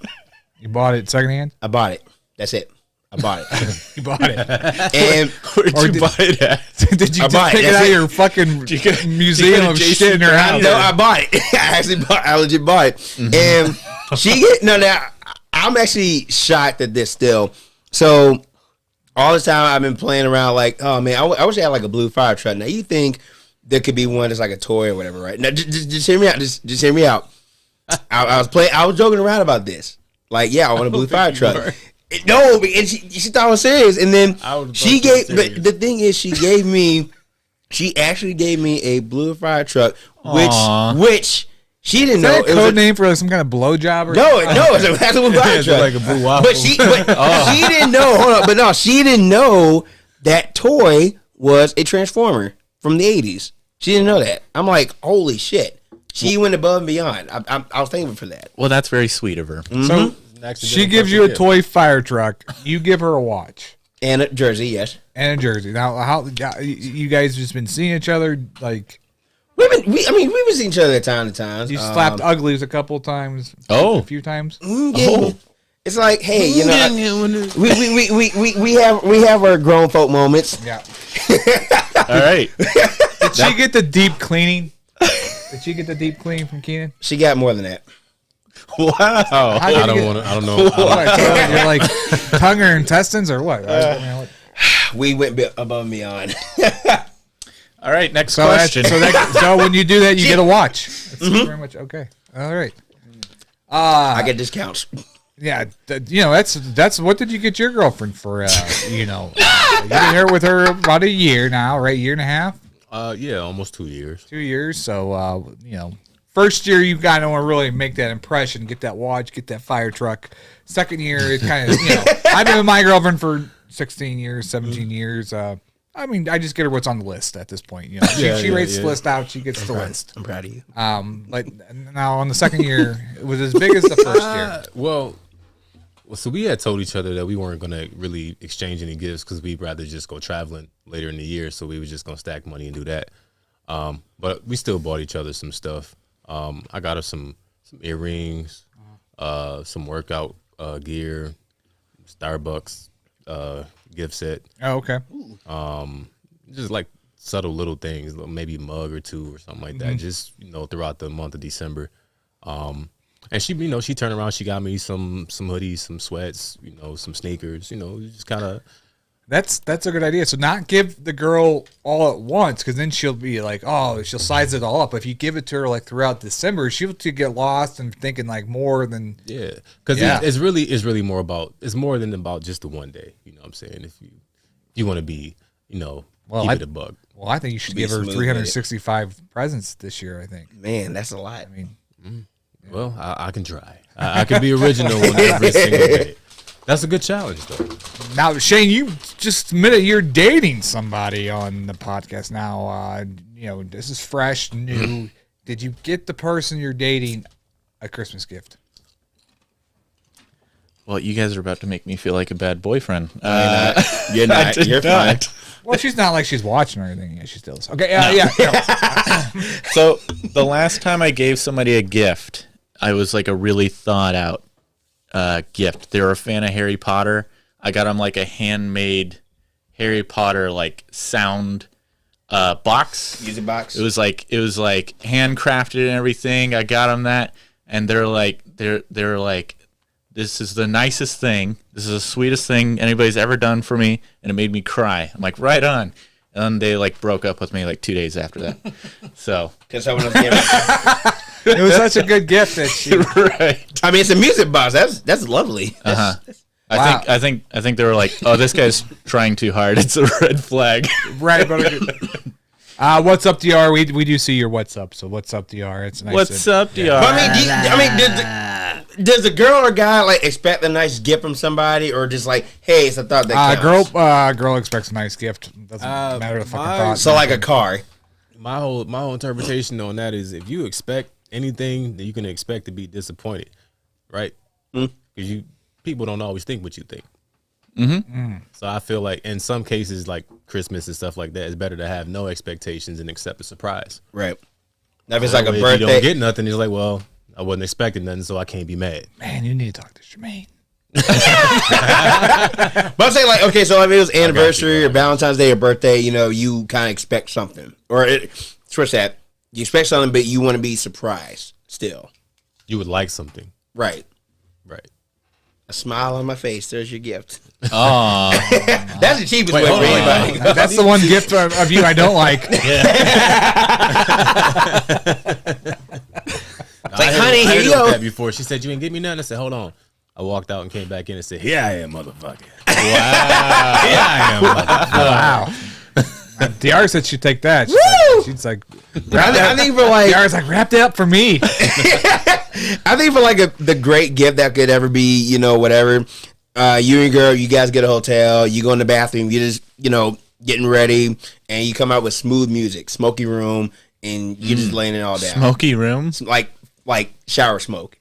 You bought it secondhand?
I bought it. That's it. I bought it.
You bought it.
And
Where'd you buy it at?
Did you
I
just
bought it.
pick it
That's
out of
it.
your fucking museum of
Jason
shit in her house?
no, I bought it. I legit bought it. And she get now. I'm actually shocked at this still. So all this time I've been playing around like, oh man, I wish I had like a blue fire truck. Now you think there could be one that's like a toy or whatever, right? Now just hear me out. Just hear me out. I was joking around about this. Like, yeah, I want a blue fire truck. No, and she thought I was serious, and then she gave. But the thing is, she actually gave me a blue fire truck, which she didn't know.
Is that a code name for like some kind of blowjob? Or
No, it's a blue fire truck.
like a blue waffle.
But she didn't know. Hold on, but no, she didn't know that toy was a transformer from the '80s. She didn't know that. I'm like, holy shit. She went above and beyond. I was thankful for that.
Well, that's very sweet of her.
So she gives you a toy fire truck. You give her a watch
And a jersey, yes.
and a jersey. Now, how you guys just been seeing each other? Like
We've been seeing each other at time to time.
you slapped uglies a couple times.
Oh.
A few times.
Yeah. It's like, hey, you know, we have our grown folk moments.
Yeah.
All right.
Did she get the deep cleaning? Did she get the deep cleaning from Keenan?
She got more than that.
Wow.
How did
I
you
don't
get-
want to. I don't know.
What, so you're like tongue or intestines or what? What-
We went above and beyond.
All right. Next
So,
question.
so when you do that, you get a watch. That's very much okay. All right.
I get discounts.
Yeah, that's what did you get your girlfriend for? You've been here with her about a year now, right? Year and a half,
Yeah, almost 2 years.
2 years. So first year you got to really make that impression, get that watch, get that fire truck. Second year, it kind of I've been with my girlfriend for 16 years, 17 years. I mean, I just get her what's on the list at this point. She rates the list out. She gets the list.
I'm proud of you.
Like now on the second year, it was as big as the first year.
Well, so we had told each other that we weren't going to really exchange any gifts because we'd rather just go traveling later in the year. So we were just going to stack money and do that. But we still bought each other some stuff. I got her some earrings, some workout gear, Starbucks gift set.
Oh, okay.
Just like subtle little things, maybe a mug or two or something like that. Just throughout the month of December. And she, she turned around. She got me some hoodies, some sweats, some sneakers. Just kind of.
That's a good idea. So not give the girl all at once, because then she'll be like, oh, she'll size it all up. If you give it to her like throughout December, she'll get lost and thinking like more than
because it's really more about more than about just the one day. You know what I'm saying? If you want to be, keep it a bug.
Well, I think you should
Be
give her
smooth
365 presents this year. I think.
Man, that's a lot.
I mean,
Well, I can try. I can be original on every single day. That's a good challenge, though.
now Shane, you just admitted you're dating somebody on the podcast. Now, this is fresh, new. Did you get the person you're dating a Christmas gift?
Well, you guys are about to make me feel like a bad boyfriend.
You're not.
I did
You're
not.
fine.
Well, she's not like she's watching or anything. Yeah, she still is. Okay, yeah.
So the last time I gave somebody a gift, I was like a really thought out gift. They were a fan of Harry Potter. I got them like a handmade Harry Potter like sound box.
Music box.
It was like handcrafted and everything. I got them that, and they're like, this is the nicest thing. This is the sweetest thing anybody's ever done for me, and it made me cry. I'm like, right on. And then they like broke up with me like 2 days after that. So
Because someone else gave it.
It was such a good gift that she.
right.
I mean, it's a music box. That's lovely.
Wow.
I think they were like, oh, this guy's trying too hard. It's a red flag.
Right, but what's up, DR? We do see your what's up. So what's up, DR? It's nice.
What's up, DR?
But does the girl or guy like expect a nice gift from somebody, or just like, hey, it's a thought that counts?
Girl expects a nice gift. Doesn't matter the fucking thought.
So like a car.
My whole interpretation on that is if you expect anything, then you can expect to be disappointed, right? Because people don't always think what you think. So I feel like in some cases, like Christmas and stuff like that, it's better to have no expectations and accept a surprise.
Right. Now if it's like a
If
birthday.
you don't get nothing, it's like, well, I wasn't expecting nothing, so I can't be mad.
Man, you need to talk to Jermaine.
But I'm saying, like, okay, so if it was anniversary or Valentine's Day or birthday, you know, you kind of expect something. Or, switch that. You expect something, but you want to be surprised still.
You would like something.
Right.
Right.
A smile on my face. There's your gift.
Oh,
That's the cheapest way for anybody.
That's the one gift of you I don't like.
It's like, honey, here you go.
That before she said you ain't give me nothing. I said, hold on. I walked out and came back in and said, here I am, motherfucker.
wow.
Here I am, motherfucker.
Wow. DR said she'd take that. She's like,
I think for like,
DR's like, wrap that up for me.
I think for like the great gift that could ever be, you know, whatever. You and your girl, you guys get a hotel. You go in the bathroom. You just, you know, getting ready, and you come out with smooth music, smoky room, and you're just laying it all down.
Smoky room?
Like shower smoke.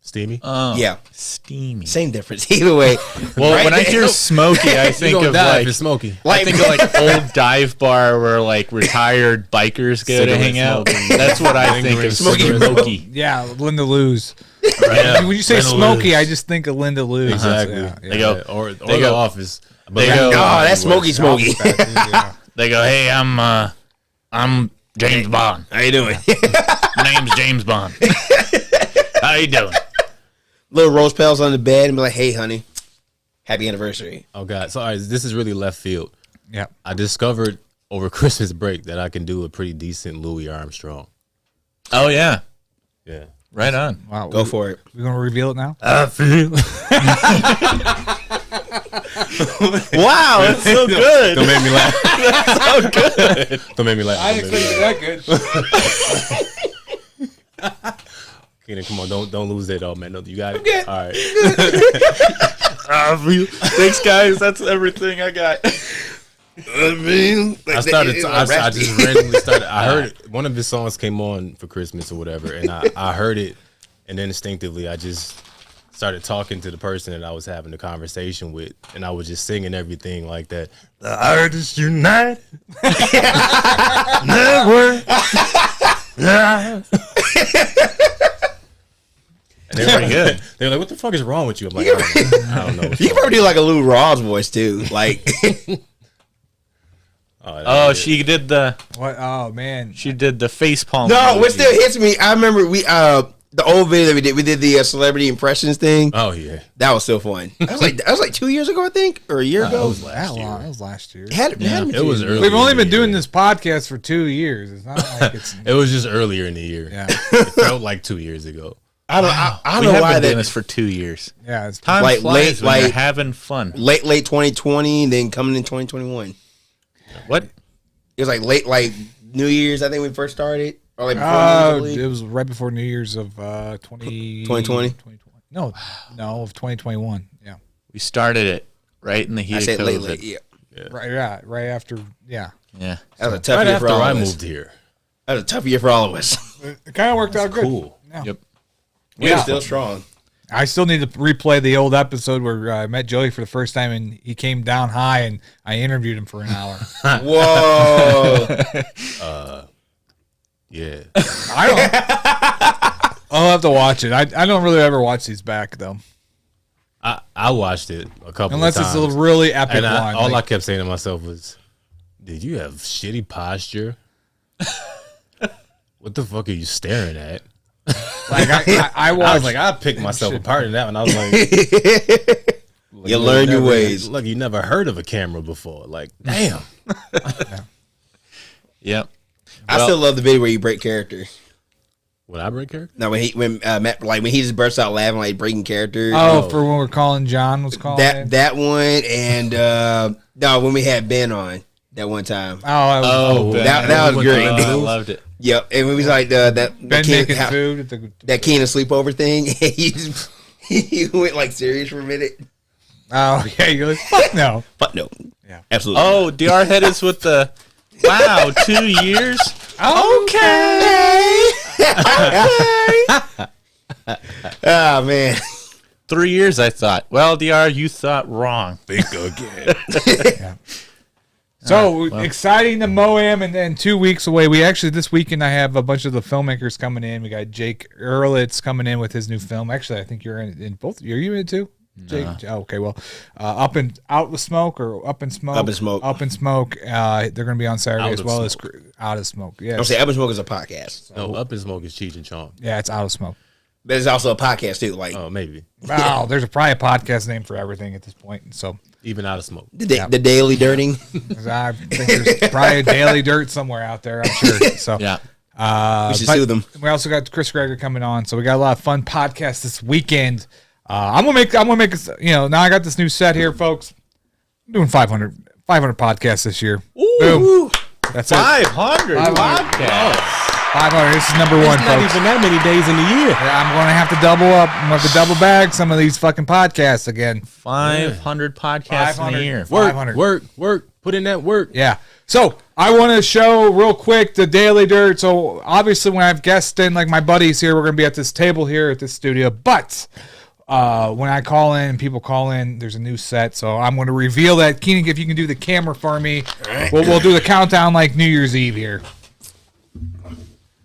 Steamy?
Yeah.
Steamy.
Same difference. Either way.
Well,
right?
when I hear smoky, I think of like
it's smoky.
I think of like old dive bar where like retired bikers go to hang out. That's what I think of smoky.
Yeah, Linda Lou's.
Right.
When you say
Linda
smoky,
Lou's.
I just think of Linda Lou's.
Exactly.
Yeah,
They go.
Or
They
the
go-
office.
They go.
Oh, that's smoky.
Yeah.
They go. Hey, I'm James Bond.
How you doing?
Name's James Bond. How you doing?
Little rose petals on the bed and be like, hey, honey, happy anniversary.
Oh, God. So, all right, this is really left field.
Yeah.
I discovered over Christmas break that I can do a pretty decent Louis Armstrong.
Oh yeah.
Yeah.
Right on.
Wow.
Go for it.
We're going to reveal it now?
I feel. Wow, that's so good.
Don't make me laugh. That's so good. Don't make me laugh.
I didn't expect it that good.
Keenan, come on. Don't lose it, though, man. No, you got it?
Okay.
All right.
I feel. Thanks, guys. That's everything I got.
I
I just randomly started. I heard one of his songs came on for Christmas or whatever, and I heard it, and then instinctively I just started talking to the person that I was having the conversation with, and I was just singing everything like that. The artists unite. Never. And they were pretty good. They were like, "What the fuck is wrong with you?" I'm like, "I don't know."
You can probably do like a Lou Rawls voice too. Like,
Oh, she did the.
What? Oh, man.
She did the face palm.
no, what still hits me, I remember the old video that we did the celebrity impressions thing.
Oh yeah.
That was so fun. That was like 2 years ago, I think, or a year ago.
It was last year.
That was last year.
It had to be
It was
2 years.
early.
We've only
in the
been doing
year.
this podcast for 2 years. It's not like it's.
It was just earlier in the year.
Yeah.
It felt like 2 years ago.
I don't
We
know
have
why
been doing
that
this for 2 years.
Yeah. It's
Time
Like,
flies
late,
when you're
like-
having fun.
late 2020, then coming in 2021.
What?
It was like late, like New Year's. I think we first started, or like before New Year's, I believe.
it was right before New Year's of
2020?
No, of 2021. Yeah.
We started it right in the heat
I
of
said
COVID.
late. Yeah,
Right after. Yeah.
Yeah.
that was a tough
Right
year
after
for all
I
of us.
moved here.
That was a tough year for all of us.
It kind of worked out good.
Cool.
Yeah.
Yep.
We're still strong.
I still need to replay the old episode where I met Joey for the first time and he came down high and I interviewed him for an hour.
Whoa!
Yeah.
I'll have to watch it. I don't really ever watch these back though,
I watched it a couple
unless
of
it's
times.
a really epic
and
one.
all I
Like,
kept saying to myself was, did you have shitty posture? What the fuck are you staring at?
I
I
watched.
was like, I picked myself apart in that one. I was like,
You learn your ways.
Look, you never heard of a camera before. Like, damn.
Yep.
I still love the video where you break character.
When I break character?
No, when Matt, like when he just bursts out laughing, like breaking character.
for when we're calling John was calling in?
that one, and no, when we had Ben on that one time.
Ben.
That was great.
Oh, I loved it.
Yep, and we was like that
Ben making food at the.
that Keenan sleepover thing. he went like serious for a minute.
Oh yeah, you're like fuck no.
But no,
Yeah.
absolutely.
Oh, DR head is with the. Wow, 2 years.
Okay.
Oh man,
3 years, I thought. Well, DR, you thought wrong.
Think again.
So exciting! The M.O.A.M. and then 2 weeks away. We actually this weekend I have a bunch of the filmmakers coming in. We got Jake Ehrlitz coming in with his new film. Actually, I think you're in both. Are you in it too? Jake? Oh, okay, well, Out in Smoke or Up in Smoke?
Up in Smoke.
Up in Smoke. They're going to be on Saturday
Out
as
of
well
Smoke.
as Out of Smoke. Yeah,
I'm saying Up in Smoke is a podcast.
No, Up in Smoke is Cheech and Chong.
yeah, it's Out of Smoke.
But it's also a podcast too. Like
Oh, maybe.
Wow, there's probably a podcast name for everything at this point. So
Even Out of Smoke.
the Daily Dirting.
I think there's probably a Daily Dirt somewhere out there. I'm sure. So
Yeah.
We should
but
sue them.
We also got Chris Greger coming on, so we got a lot of fun podcasts this weekend. I'm gonna make now I got this new set here, folks. I'm doing 500 podcasts this year. Boom. That's it.
500 podcasts.
500. This is number one,
It's not
folks.
even that many days in the year.
Yeah, I'm gonna have to double up. I'm gonna have to double bag some of these fucking podcasts again.
500 podcasts in a year.
500.
Work. Put in that work.
Yeah. So I want to show real quick the Daily Dirt. So obviously when I have guests in, like my buddies here, we're going to be at this table here at this studio. But when I call in, people call in, there's a new set. So I'm going to reveal that. Keenan, if you can do the camera for me, we'll do the countdown like New Year's Eve here.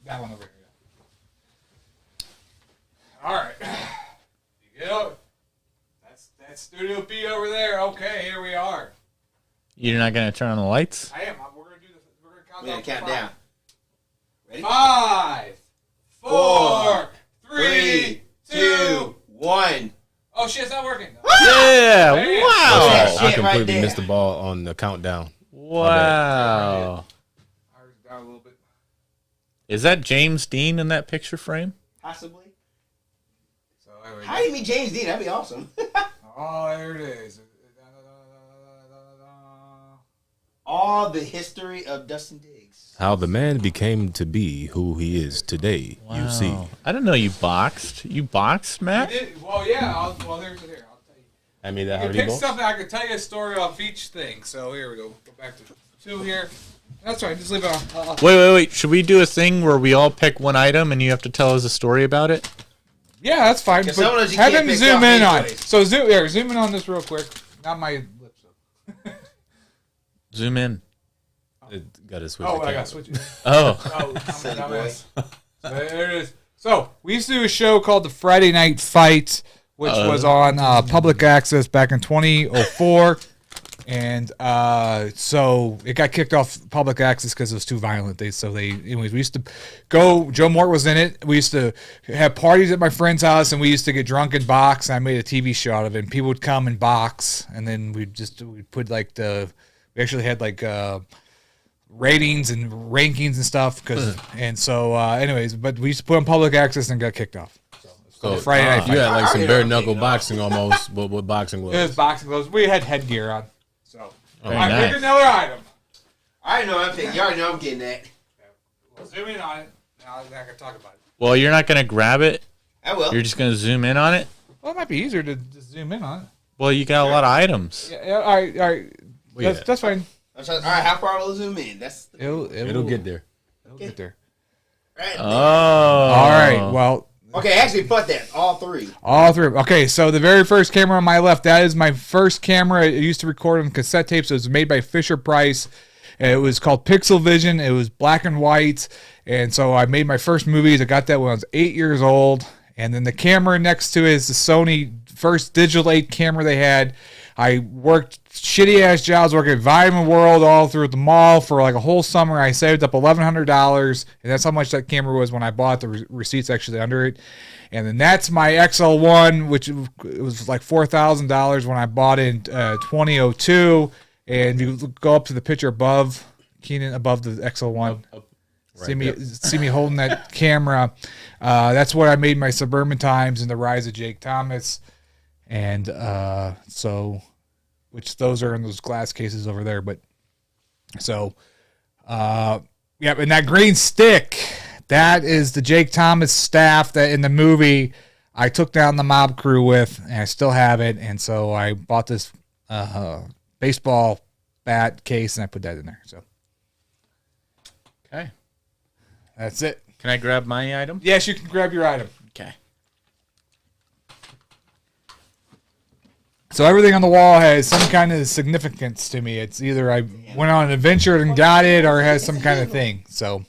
That one over here. All right. You know, that's Studio B over there. Okay, here we are.
You're not going to turn on the lights?
I am. We're gonna do this. We're gonna count
We're
down.
gonna count down. Ready?
5, 4, 3, 2.
1.
Oh shit, it's not working.
Yeah.
Man.
Wow.
Oh,
I
shit, right
completely
there.
missed the ball on the countdown.
Wow.
Ours is down a little bit.
Is that James Dean in that picture frame?
Possibly.
So there we
How do you meet James Dean? That'd be awesome.
Oh, there it is.
All the history of Dustin Diggs.
How the man became to be who he is today. You see.
I didn't know you boxed. You boxed, Matt?
Well, yeah. There's here. I'll tell you.
I mean, that
You
how
pick something. I can tell you a story off each thing. So here we go. Go back to 2 here. That's right. Just leave it on.
Wait. Should we do a thing where we all pick one item and you have to tell us a story about it?
Yeah, that's fine.
Because
But
sometimes you
have
can't
him
pick
zoom
off
in on it.
anyways.
So zoom in on this real quick. Not my lips.
Zoom in.
Got to switch.
Oh,
the
I
camera.
got to switch it.
Oh.
Oh,
Silly
dumbass. So there it is. So we used to do a show called the Friday Night Fight, which was on public access back in 2004, and so it got kicked off public access because it was too violent. Anyways, we used to go. Joe Mort was in it. We used to have parties at my friend's house, and we used to get drunk and box. And I made a TV show out of it. And people would come and box, and then we'd put like we actually had like. Ratings and rankings and stuff, anyways, but we used to put on public access and got kicked off.
So,
Friday Night Fight.
you had like some
I
bare
already
knuckle
know.
boxing almost, but what boxing was.
It was boxing gloves. We had headgear on. So
Very
I
nice.
picked another item.
I already know I'm picking. You already know I'm getting that.
We'll zoom in on it. Now I'm not gonna talk about it.
Well, you're not going to grab it?
I will.
You're just going to zoom in on it?
Well, it might be easier to just zoom in on it.
Well, you got a lot of items.
Yeah, all right.
Yeah.
That's fine.
All right, how far will it zoom in? That's
It'll get there.
It'll get there.
right.
Oh.
All right. Well,
Okay, actually, put that. All 3.
all three. Okay, so the very first camera on my left, that is my first camera. It used to record on cassette tapes. It was made by Fisher Price. It was called Pixel Vision. It was black and white. And so I made my first movies. I got that when I was 8 years old. And then the camera next to it is the Sony first digital 8 camera they had. I worked shitty ass jobs working at Vitamin World all through the mall for like a whole summer. I saved up $1,100, and that's how much that camera was when I bought the receipts actually under it. And then that's my XL1, which it was like $4,000 when I bought it in 2002. And you go up to the picture above, Keenan, above the XL1. See me holding that camera. That's where I made my Suburban Times and the Rise of Jake Thomas. And which those are in those glass cases over there. But so, and that green stick, that is the Jake Thomas staff that in the movie I took down the mob crew with, and I still have it. And so I bought this baseball bat case, and I put that in there. So
Okay.
that's it.
Can I grab my item?
Yes, you can grab your item.
Okay.
So everything on the wall has some kind of significance to me. It's either I went on an adventure and got it, or it has some kind of thing. So,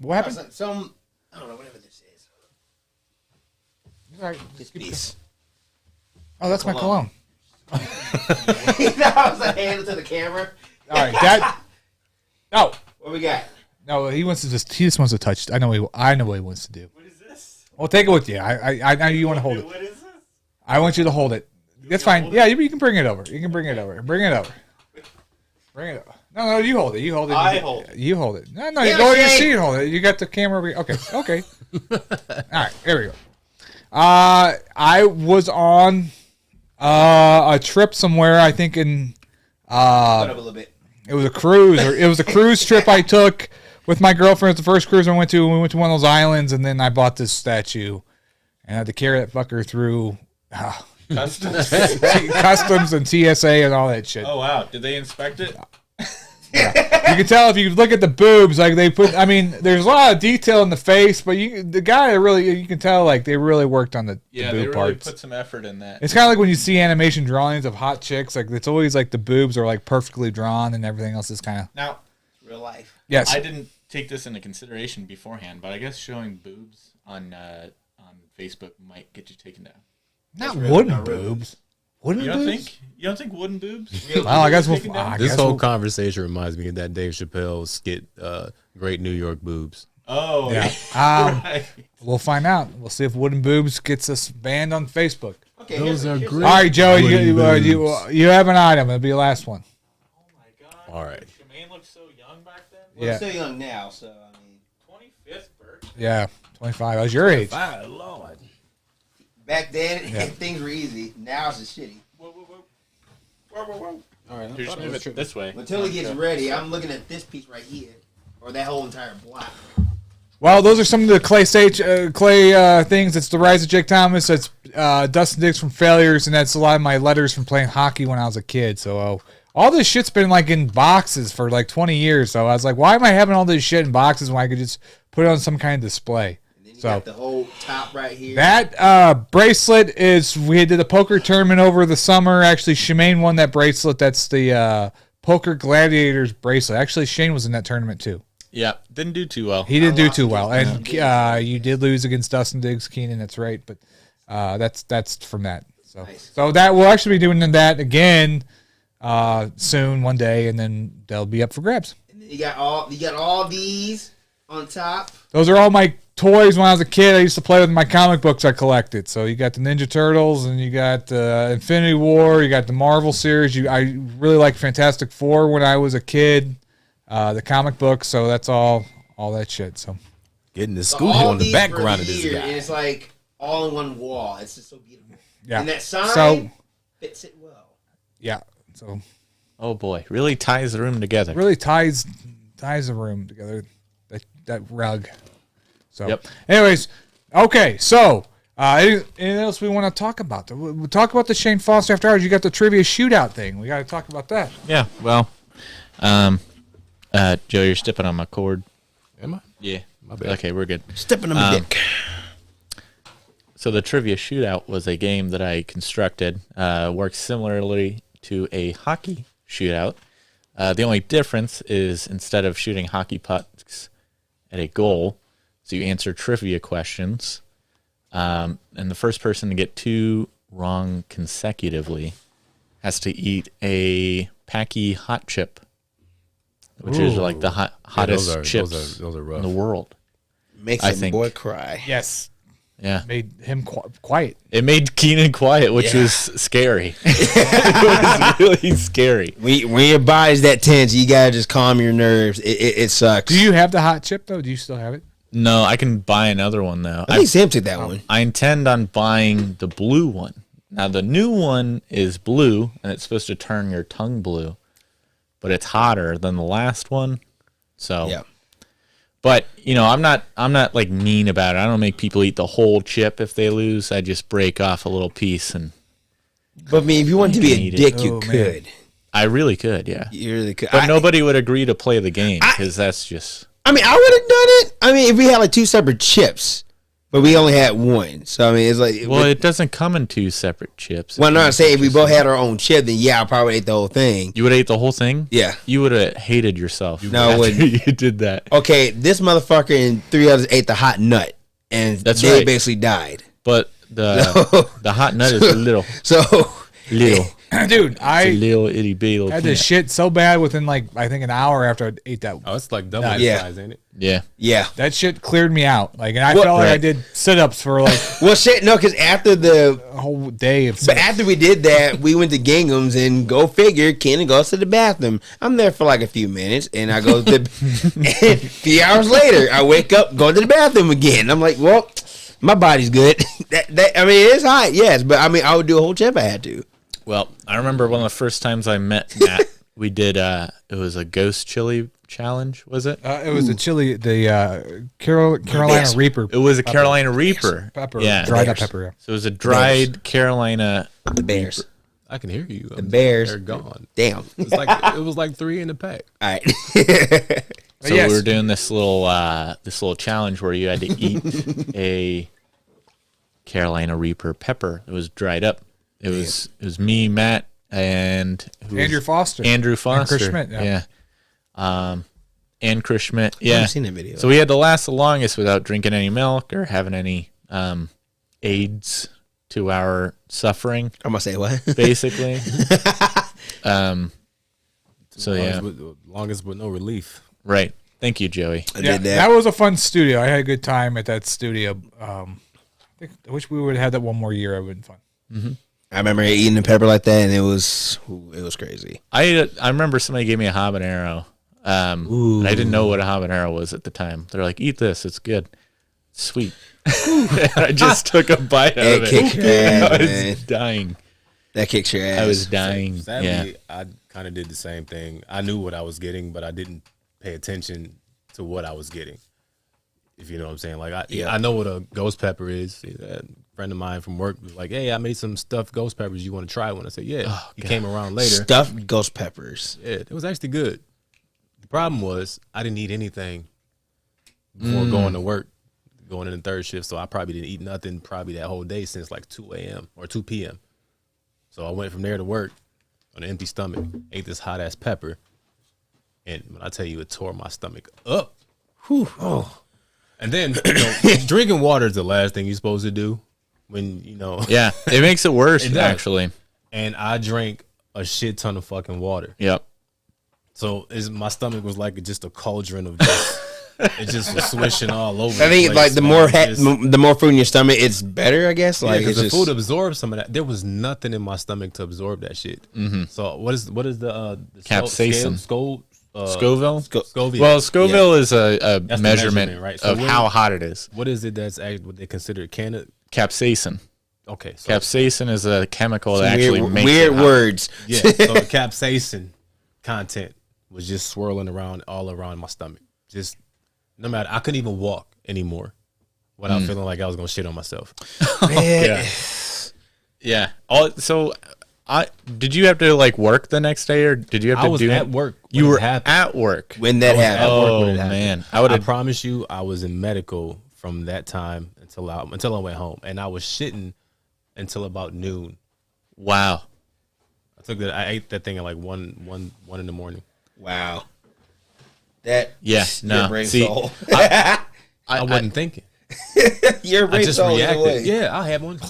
what happened?
I don't know, whatever this is.
All right.
This piece.
Oh, that's my cologne.
That was a handle to the camera.
All right, that. No,
What we got?
no, he just wants to touch. I know what he wants to do. What is this? Well, take it with you. I know you want to hold it. What is this? I want you to hold it. That's fine. Yeah, you can bring it over. You can bring it over. Bring it over. Bring it over. No, you hold it. You hold it.
I hold it.
You hold it. No, you go to your seat and hold it. You got the camera over here. Okay. All right, here we go. I was on a trip somewhere. I think in
Up a little bit.
it was a cruise, or it was a cruise trip I took with my girlfriend. It's the first cruise I went to. We went to one of those islands, and then I bought this statue, and I had to carry that fucker through customs and TSA and all that shit.
Oh wow! Did they inspect it?
You can tell if you look at the boobs, like they put. I mean, there's a lot of detail in the face, but the guy really, you can tell like they really worked on the
Yeah,
boob
they really
parts.
put some effort in that.
It's kind of like when you see animation drawings of hot chicks, like it's always like the boobs are like perfectly drawn and everything else is kind of.
Now,
Real life.
Yes.
I didn't take this into consideration beforehand, but I guess showing boobs on Facebook might get you taken down.
Not
really
wooden
not really.
boobs. Wooden
You don't
boobs?
think? You don't think wooden boobs?
Well, I guess we'll.
Taken down?
I
This
guess
whole
we'll-
conversation reminds me of that Dave Chappelle skit, Great New York Boobs.
Oh,
Yeah.
right.
We'll find out. We'll see if wooden boobs gets us banned on Facebook.
Okay,
Those are
here's
great.
All right, Joey,
Wooden
you have an item. It'll be the last one.
Oh my God.
All right.
Shemaine looked so young back then.
Well,
Yeah.
I'm still young now, so I mean,
25th birthday.
Yeah, 25. I was your age.
My Lord.
back then
Yeah.
things were easy. Now it's just shitty.
Whoa, whoa, whoa. Whoa, whoa, whoa.
All right,
Here, just move it this way.
Until he gets ready, I'm looking at this piece right here, or that whole entire block.
Well, those are some of the clay things. It's the Rise of Jake Thomas. It's Dustin Diggs from Failures, and that's a lot of my letters from playing hockey when I was a kid. So all this shit's been like in boxes for like 20 years. So I was like, why am I having all this shit in boxes when I could just put it on some kind of display?
And then you
So
got the whole top right here.
that bracelet is, we did a poker tournament over the summer. Actually, Shemaine won that bracelet. That's the Poker Gladiators bracelet. Actually, Shane was in that tournament too.
Yeah, didn't do too well.
He didn't do too well, and you did lose against Dustin Diggs, Keenan. That's right, but that's from that. So
Nice.
so that we'll actually be doing that again soon, one day, and then they'll be up for grabs.
And then you got all these on top.
Those are all my toys when I was a kid. I used to play with my comic books I collected. So you got the Ninja Turtles, and you got Infinity War. You got the Marvel series. I really liked Fantastic Four when I was a kid. The comic books. So that's all that shit. So
Getting the
So
scoop
all
on the
these
background
for
of this
here,
guy.
and it's like all in one wall. It's just so beautiful.
yeah.
And that sign
So
fits it well.
yeah. So
Oh boy, really ties the room together.
really ties the room together. That rug. So,
Yep.
anyways, okay. So, anything else we want to talk about? We'll talk about the Shane Foster after hours. You got the trivia shootout thing. We got to talk about that.
Yeah, well, Joe, you're stepping on my cord.
Am I?
Yeah.
My bad.
Okay, we're good.
Stepping on my dick.
So the trivia shootout was a game that I constructed. Works similarly to a hockey shootout. The only difference is instead of shooting hockey pucks at a goal, so you answer trivia questions, and the first person to get 2 wrong consecutively has to eat a Packy hot chip, which is like the hottest
those are-
chips
those are rough.
in the world.
Makes
I
a
think-
boy cry.
Yes.
Yeah.
Made him quiet.
It made Keenan quiet, which was scary. It was really scary.
When your body's that tense, you gotta just calm your nerves. It sucks.
Do you have the hot chip, though? Do you still have it?
No, I can buy another one, though.
I think Sam took that one.
I intend on buying the blue one. Now, the new one is blue, and it's supposed to turn your tongue blue, but it's hotter than the last one. So,
Yeah.
But, I'm not like mean about it. I don't make people eat the whole chip if they lose. I just break off a little piece, and
But I mean, if you want to be a
Eat it.
dick, you
Oh, man.
could.
I really could, yeah.
You really could.
But nobody would agree to play the game because that's just...
I mean, I would have done it. I mean, if we had like 2 separate chips, but we only had one. So I mean, it's like,
Well, it doesn't come in 2 separate chips.
well, no, I'm saying if we both had our own chip, then yeah, I probably ate the whole thing.
You would have ate the whole thing?
Yeah.
You would have hated yourself.
No, I
after
wouldn't.
you did that.
Okay, this motherfucker and 3 others ate the hot nut, and
That's
they
right.
basically died.
But the hot nut is little.
So
Little.
Dude,
It's a
I
little itty bitty little
had
peanut.
this shit so bad within like I think an hour after I ate that.
Oh, it's like double the
Yeah.
size, ain't it?
Yeah.
yeah.
That shit cleared me out. Like, and I
What-
felt like I
right.
did sit-ups for like
Well, shit, no, because after the
a whole day of
but
sit-ups.
after we did that, we went to Gingham's and go figure, Kenan goes to the bathroom. I'm there for like a few minutes, and I go to and a few hours later, I wake up, go to the bathroom again. I'm like, well, my body's good. I mean, it is hot, yes, but I mean, I would do a whole chip if I had to.
Well, I remember one of the first times I met Matt, we did, it was a ghost chili challenge, was it?
It was the chili, the Carolina
Yes.
Reaper.
It was a Carolina Reaper.
Pepper,
Yeah.
dried up
Bears.
pepper. Yeah.
So it was a dried Carolina.
The Bears.
I can hear you. The
Bears.
They're gone.
Damn.
It's like it was like 3 in the pack.
All right.
So
yes.
we were doing this little challenge where you had to eat a Carolina Reaper pepper. It was dried up. It was me, Matt, and who was-
Andrew Foster.
Andrew Foster.
Chris Schmidt, yeah.
And Chris Schmidt. Yeah.
I've seen that video.
So we had to last the longest without drinking any milk or having any aids to our suffering,
I'm gonna say what?
basically. So yeah,
Longest with no relief.
right. Thank you, Joey.
I
Yeah,
did
that was a fun studio. I had a good time at that studio. I wish we would have had that one more year. It would have been fun.
I remember eating the pepper like that, and it was crazy.
I remember somebody gave me a habanero. And I didn't know what a habanero was at the time. They're like, "Eat this; it's good, sweet." I just took a bite out
That
of
kicks
it.
your ass,
I
man.
was dying.
That kicks your ass.
I was dying.
Sadly,
Yeah.
I kind of did the same thing. I knew what I was getting, but I didn't pay attention to what I was getting. If you know what I'm saying. Like I know what a ghost pepper is. A friend of mine from work was like, "Hey, I made some stuffed ghost peppers. You want to try one?" I said, "Yeah." He came around later.
Stuffed ghost peppers.
Yeah, it was actually good. The problem was I didn't eat anything before going to work, going in the third shift. So I probably didn't eat nothing probably that whole day since like 2 a.m. or 2 p.m. So I went from there to work on an empty stomach, ate this hot ass pepper, and when I tell you, it tore my stomach up. Whew. Oh. And then drinking water is the last thing you're supposed to do when
Yeah, it makes it worse,
It does.
actually.
And I drank a shit ton of fucking water.
Yep.
So my stomach was like just a cauldron of just it just was swishing all over.
I think
the
like
place,
the
man.
more
It just-
the more food in your stomach, it's better. I guess.
Yeah,
Like
because
it's
the
just
food absorbs some of that. There was nothing in my stomach to absorb that shit. Mm-hmm. So what is the
Capsaicin.
Scoville?
Scoville.
Scoville.
Well, Scoville is a
That's the
measurement,
right? So
of how hot it is.
what is it that's what they consider
Capsaicin.
Okay, so
Capsaicin is a chemical that
weird,
actually makes
weird
it hot.
words.
yeah, so the capsaicin content was just swirling around all around my stomach. Just no matter, I couldn't even walk anymore without feeling like I was gonna shit on myself.
Yeah. Yeah. Did you have to like work the next day, or did you have
I
to
was
do
at
it?
work.
You
when it
were
happened.
at work.
When that happened.
at work
Oh
when it happened.
man, I would
I
have.
promise you, I was in medical from that time until I went home, and I was shitting until about noon.
Wow.
I ate that thing at like one in the morning.
Wow. That
Yeah.
your
No.
brain
See,
soul.
I wasn't thinking.
Your
I
brain
just
soul is
reacted.
away.
Yeah, I had one.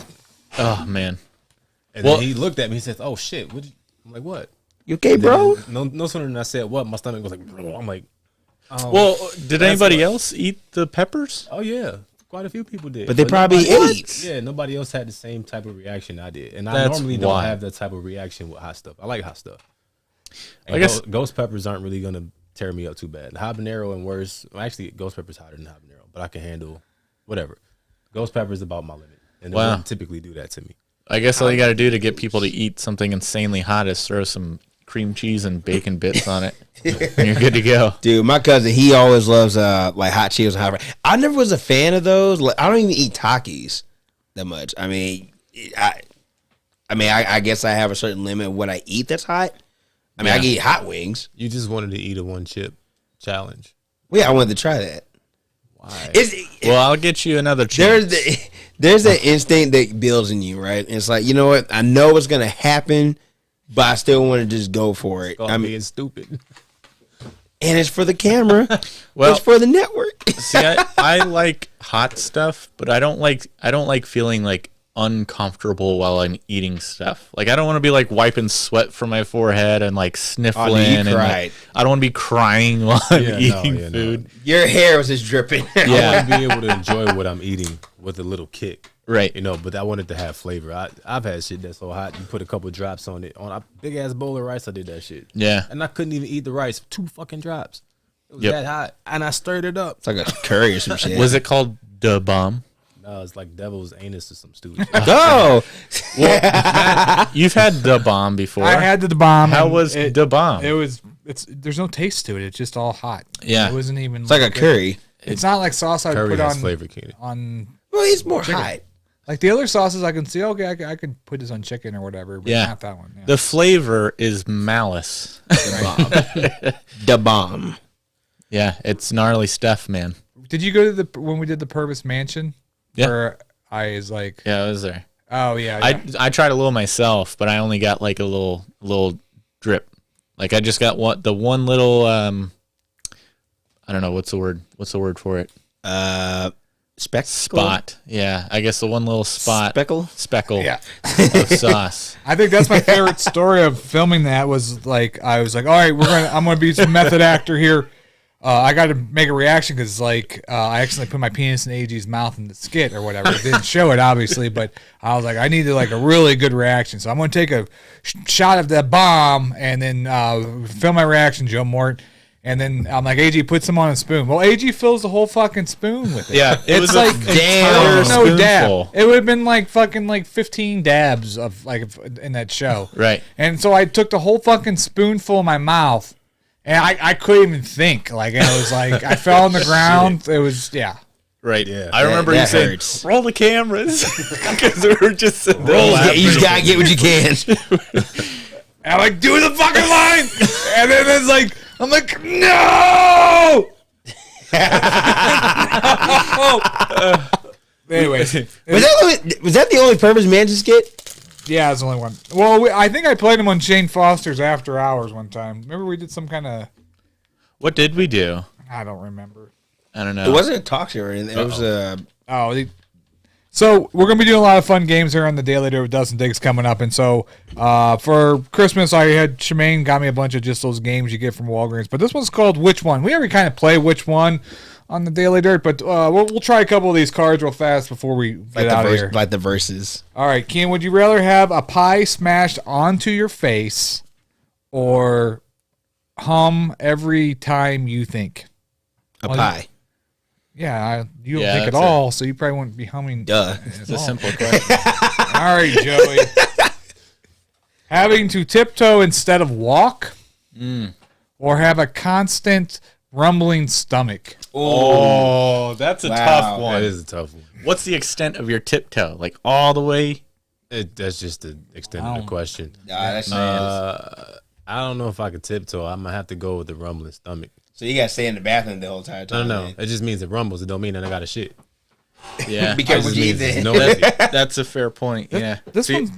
oh man.
And
Well-
then he looked at me. He says, "Oh shit!" I'm like, "What?"
You okay, bro?
No sooner than I said what, my stomach was like. I'm like, "Oh,
Well, did anybody
what-
else eat the peppers?
oh yeah." Quite a few people did,
But they probably
nobody-
ate.
Yeah, nobody else had the same type of reaction I did, and I
That's
normally don't
wild.
have that type of reaction with hot stuff. I like hot stuff. And
I guess-
ghost peppers aren't really gonna tear me up too bad. The habanero and worse. Well, actually, ghost pepper's hotter than habanero, but I can handle whatever. Ghost pepper's about my limit, and it
Wow.
wouldn't typically do that to me.
I guess all you got to do to get people to eat something insanely hot is throw some cream cheese and bacon bits on it, and you're good to go.
Dude, my cousin, he always loves like hot Cheetos and hot fries. I never was a fan of those. Like, I don't even eat Takis that much. I mean, I guess I have a certain limit of what I eat that's hot. I mean, I
Yeah.
can eat hot wings.
You just wanted to eat a one chip challenge.
Well, yeah, I wanted to try that.
Well, I'll get you another chance.
There's an instinct that builds in you, right? And it's like, you know what? I know what's gonna happen, but I still want to just go for it.
I'm being stupid.
And it's for the camera.
Well,
it's for the network.
See, I like hot stuff, but I don't like feeling like uncomfortable while I'm eating stuff. Like I don't want to be like wiping sweat from my forehead and like sniffling and like, I don't want to be crying while I'm eating food.
No. Your hair was just dripping.
I want to be able to enjoy what I'm eating with a little kick.
Right.
You know, but I wanted to have flavor. I've had shit that's so hot, you put a couple drops on it. On a big ass bowl of rice, I did that shit.
Yeah.
And I couldn't even eat the rice. 2 fucking drops. It was that hot. And I stirred it up.
It's like a curry or some shit.
Was it called the bomb?
No, it's like devil's anus or some stupid shit.
Oh!
Well, Matt, you've had the bomb before.
I had the bomb.
How was the bomb?
There's no taste to it. It's just all hot.
Yeah.
It wasn't even.
It's like a curry.
It's not like sauce I would
Curry
put
has
on
flavor, Keenan.
on.
Well, it's more hot.
Like the other sauces, I can see. Okay, I can put this on chicken or whatever. But not that one. Yeah.
The flavor is malice.
The bomb.
Yeah, it's gnarly stuff, man.
Did you go to when we did the Purvis Mansion?
Yeah.
Where I was like,
Yeah, I was there.
oh yeah.
I tried a little myself, but I only got like a little drip. Like I just got the one little I don't know what's the word for it. Spot. Yeah, I guess the one little speckle
Yeah.
of sauce.
I think that's my favorite story of filming. That was like I was like, all right, I'm gonna be some method actor here. I got to make a reaction because like I accidentally put my penis in AG's mouth in the skit or whatever. It didn't show it obviously, but I was like, I needed like a really good reaction, so I'm gonna take a shot of that bomb and then film my reaction, Joe Mort. And then I'm like, AG, put some on a spoon. Well, AG fills the whole fucking spoon with it.
Yeah, it was
like
damn
no dab.
spoonful.
It would have been like fucking like 15 dabs of like in that show.
Right.
And so I took the whole fucking spoonful in my mouth, and I couldn't even think. Like it was like I fell on the ground. It was
Right.
Yeah.
I remember you saying,
hurts.
"Roll the cameras," because we were just sitting there laughing.
You just gotta get what you can.
And I'm like, do the fucking line, and then it's like. I'm like, no! Anyway.
Was that the only Purvis Mansion skit?
Yeah, it's the only one. Well, I think I played him on Shane Foster's After Hours one time. Remember we did some kind of...
What did we do?
I don't remember.
I don't know.
It wasn't a talk show or anything. It was
So we're going to be doing a lot of fun games here on the Daily Dirt with Dustin Diggs coming up. And so for Christmas, I had Shemaine got me a bunch of just those games you get from Walgreens. But this one's called Which One? We already kind of play Which One on the Daily Dirt, but we'll try a couple of these cards real fast before we get out of here.
Like the verses.
All right, Ken, would you rather have a pie smashed onto your face or hum every time you think?
A pie.
Yeah, you don't
Yeah,
think at
that's
all, so you probably wouldn't be humming.
Duh.
It's a simple question.
All right, Joey. Having to tiptoe instead of walk, or have a constant rumbling stomach.
Oh, that's a tough one.
That is a tough one.
What's the extent of your tiptoe? Like all the way?
That's just the extent of the question.
Nah, that's
I don't know if I could tiptoe. I'm gonna have to go with the rumbling stomach.
So you gotta stay in the bathroom the whole entire time.
No. It just means it rumbles. It don't mean that I got a shit.
Yeah,
Be careful what you eat
There's
then.
no empty.
that's a fair point. Yeah.
This
See,
one's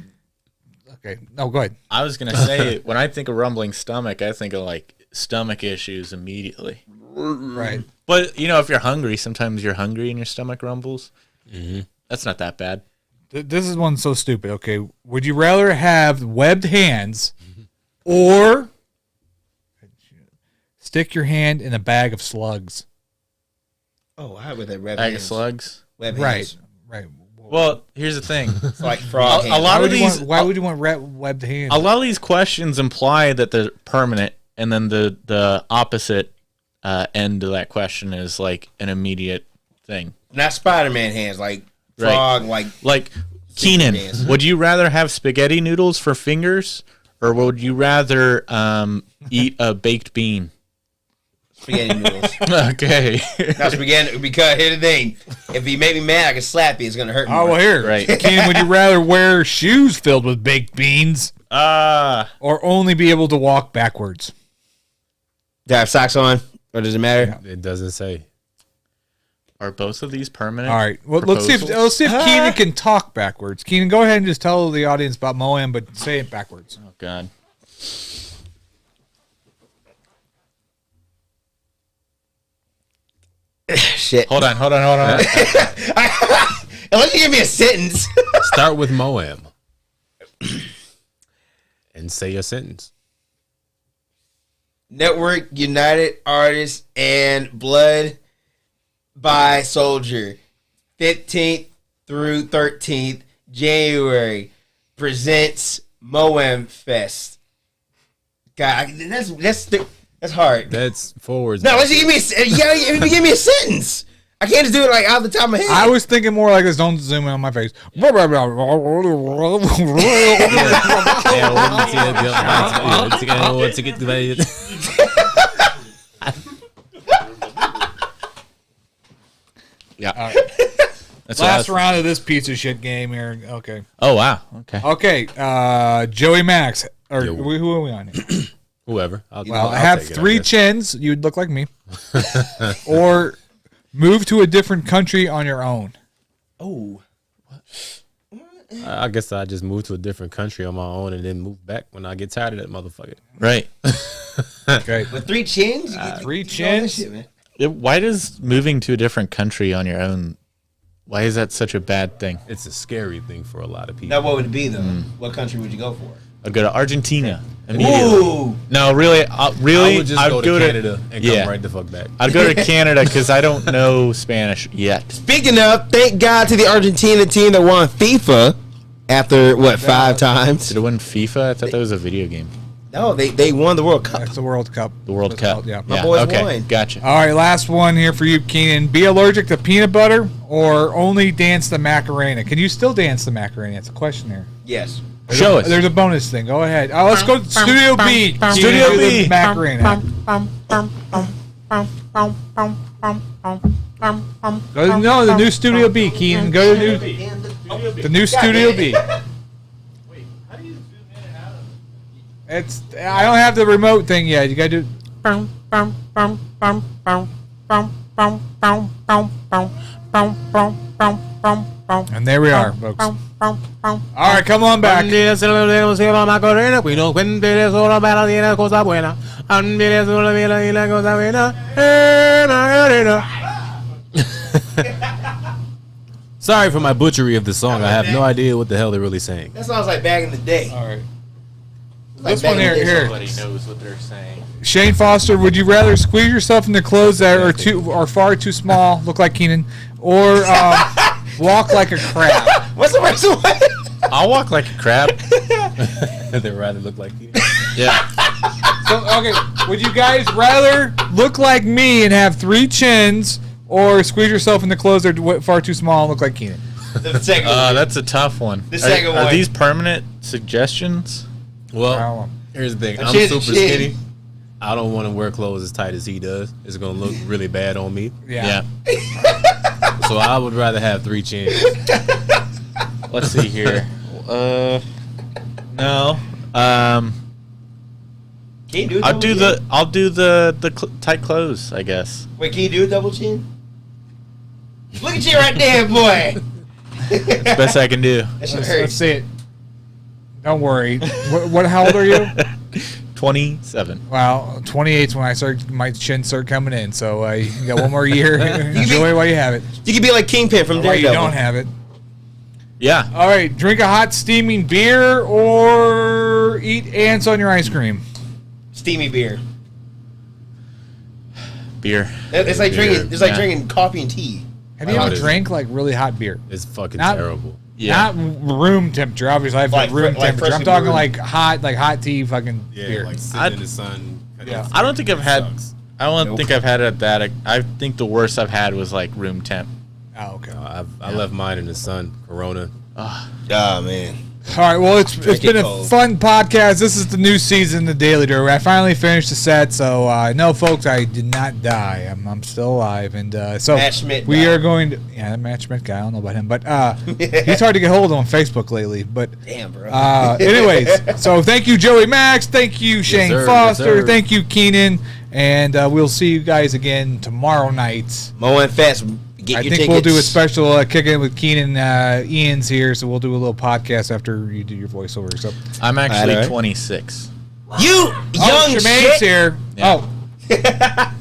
okay. No, go ahead.
I was gonna say when I think of rumbling stomach, I think of like stomach issues immediately.
Right.
But you know, if you're hungry, sometimes you're hungry and your stomach rumbles. Mm-hmm. That's not that bad.
This is one so stupid. Okay, would you rather have webbed hands or stick your hand in a bag of slugs?
Oh, how with that red
Bag of slugs.
Web
Right.
hands.
Right.
Well, here's the thing.
It's like frog
A
hands.
lot of
Why would you want webbed hands?
A lot of these questions imply that they're permanent, and then the opposite end of that question is like an immediate thing.
Not Spider-Man hands, like frog,
Like Keenan,
hands.
would you rather have spaghetti noodles for fingers, or would you rather eat a baked bean?
spaghetti noodles.
Okay.
Not spaghetti, because here's the thing. If you make me mad, I can slap you. It's going to hurt me.
Oh, well, here.
Right.
Ken, would you rather wear shoes filled with baked beans or only be able to walk backwards?
Do I have socks on? Or does it matter?
It doesn't say.
Are both of these permanent?
All right. Well, let's see if Keenan can talk backwards. Keenan, go ahead and just tell the audience about M.O.A.M, but say it backwards.
Oh God.
Shit.
Hold on.
Unless you give me a sentence.
Start with M.O.A.M. and say your sentence.
Network United Artists and Blood by Soldier, 15th through 13th January, presents M.O.A.M Fest. God, that's hard.
That's forwards.
No, let's give me give me a sentence. I can't just do it like out the top of my head.
I was thinking more like this. Don't zoom in on my face.
Yeah. That's
Last round of this piece of shit game here. Okay.
Oh wow. Okay.
Okay. Joey Max. Or
Yo.
who are we on here?
Whoever.
Well, I have 3 chins. You'd look like me. Or move to a different country on your own.
Oh.
I guess I just move to a different country on my own and then move back when I get tired of that motherfucker.
Right.
Okay.
With 3 chins? You get
3
all that
chins.
shit, man.
Why does moving to a different country on your own? Why is that such a bad thing?
It's a scary thing for a lot of people.
Now, what would it be, though? What country would you go for?
I'd go to Argentina immediately.
Ooh.
No, really,
I would just go to Canada and come right the fuck back.
I'd go to Canada because I don't know Spanish yet.
Speaking of, thank God to the Argentina team that won FIFA after, 5 times?
Did it win FIFA? I thought that was a video game.
No, they won the World Cup.
That's the World Cup.
The World
That's
Cup.
called, yeah.
My boys
okay,
won.
Gotcha.
All right, last one here for you, Keenan. Be allergic to peanut butter or only dance the Macarena? Can you still dance the Macarena? That's a question here.
Yes.
Show us.
There's a bonus thing. Go ahead. Let's go to Studio B.
Studio
Do the
B.
Macarena. No, the new Studio B, Keenan. Go to the new Studio B. It's. I don't have the remote thing yet. You gotta do. And there we are, folks. All right, come on back.
Sorry for my butchery of the song. I have no idea what the hell they're really saying.
That sounds like back in the day.
All right.
Like
This
back
one
in the day.
here.
Nobody knows what they're saying.
Shane Foster, would you rather squeeze yourself into clothes that are far too small, look like Keenan, or walk like a crab?
What's the worst one?
I'll walk like a crab.
They'd rather look like you.
Yeah.
So, okay, would you guys rather look like me and have 3 chins, or squeeze yourself into clothes that are far too small and look like Keenan?
The second one.
That's a tough one.
The second
Are
one.
these permanent suggestions?
Well, here's the thing. I'm
Chin,
super
chin.
skinny. I don't want to wear clothes as tight as he does. It's going to look really bad on me.
Yeah.
So I would rather have 3 chins.
Let's see here. No.
Can you do a double chin?
I'll do the tight clothes, I guess.
Wait, can you do a double chin? Look at you right there, boy.
Best I can do.
That shit
Let's
hurts.
see it. Don't worry. How old are you?
27.
Well, 28's when my chin started coming in. So you got one more year. Enjoy while you have it.
You could be like Kingpin from
While you
Daredevil.
don't have it.
Yeah.
All right, drink a hot steaming beer or eat ants on your ice cream.
Steamy beer.
Beer.
It's like
Beer.
drinking. It's like
Yeah.
drinking coffee and tea.
Have you
How
ever
is it?
drank like really hot beer?
It's fucking
Not-
terrible.
Yeah.
Not room temperature. Obviously, I have
Like
room
fr- like
temperature. I'm
freshly
talking
brewed.
like hot tea, fucking beer.
like sitting
I'd-
in the sun.
Yeah.
I don't think I've had.
Sucks.
I don't think I've had it at that. I think the worst I've had was like room temp.
Oh, okay.
I left mine in the sun. Corona.
Oh man.
All right. Well, it's
Drink
been
it
a
cold.
fun podcast. This is the new season, the Daily Dirt. I finally finished the set, so no, folks, I did not die. I'm still alive, and so
Matt Schmidt
we
died.
are going to. Yeah, that Matt Schmidt guy. I don't know about him, but he's hard to get hold of on Facebook lately. But
Damn, bro.
anyways, so thank you, Joey Max. Thank you, Shane
sir. Yes,
Foster.
sir.
Thank you, Keenan, and we'll see you guys again tomorrow night.
M.O.A.M Fest Get
I
your
think
tickets.
we'll do a special kick in with Keenan. Ian's here, so we'll do a little podcast after you do your voiceover. So,
I'm actually
Alright.
26.
You young
Shemaine's
shit.
here.
Yeah.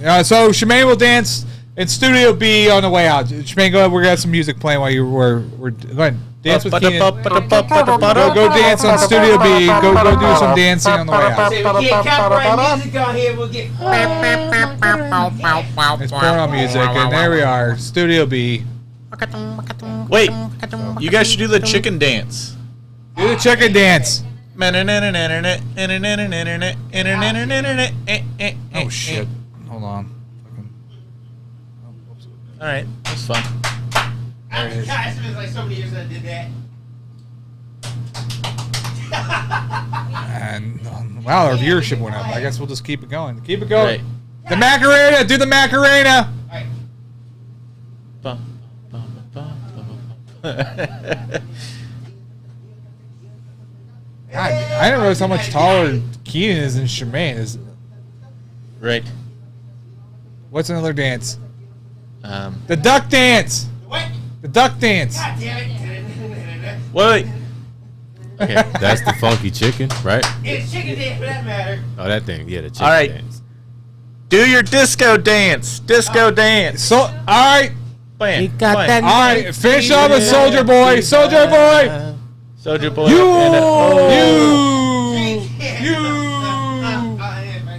Oh, so Shemaine will dance in Studio B on the way out. Shemaine, go ahead. We're gonna have some music playing while we're go ahead. Dance with Keenan. Go dance on Studio B. Go do some dancing on the way out.
Say we get copyright music on here, we'll get.
It's porno music, and there we are, Studio B.
Wait, you guys should do the chicken dance.
Do the chicken dance. Oh shit! Hold on.
All right, that's fun.
God, it's been like so many years since I did that.
And wow, our viewership went up. I guess we'll just keep it going. Keep it going.
Right.
The Macarena. Do the Macarena.
Alright.
God, I didn't realize how much taller Keenan is than Shemaine is.
Right.
What's another dance?
Um,
The duck dance.
What?
The duck dance.
God damn it.
wait. Okay.
That's the funky chicken, right?
It's chicken dance for that matter.
Oh, that thing. Yeah, the chicken
All right.
dance.
Do your disco dance. Disco dance.
So, all right,
Bam.
all right. Finish off with Soldier Boy. Soldier Boy.
Soldier boy.
You.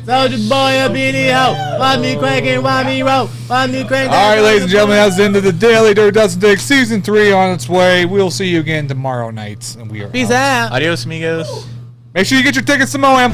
Soldier boy up in the house. Why me cranking? Why me roll? Why me cranking?
All right, ladies and gentlemen, that's the end of the Daily Dirt Dustin Diggs Season 3 on its way. We'll see you again tomorrow night, and we are
Peace
out.
out.
Adios, amigos.
Make sure you get your tickets to M.O.A.M.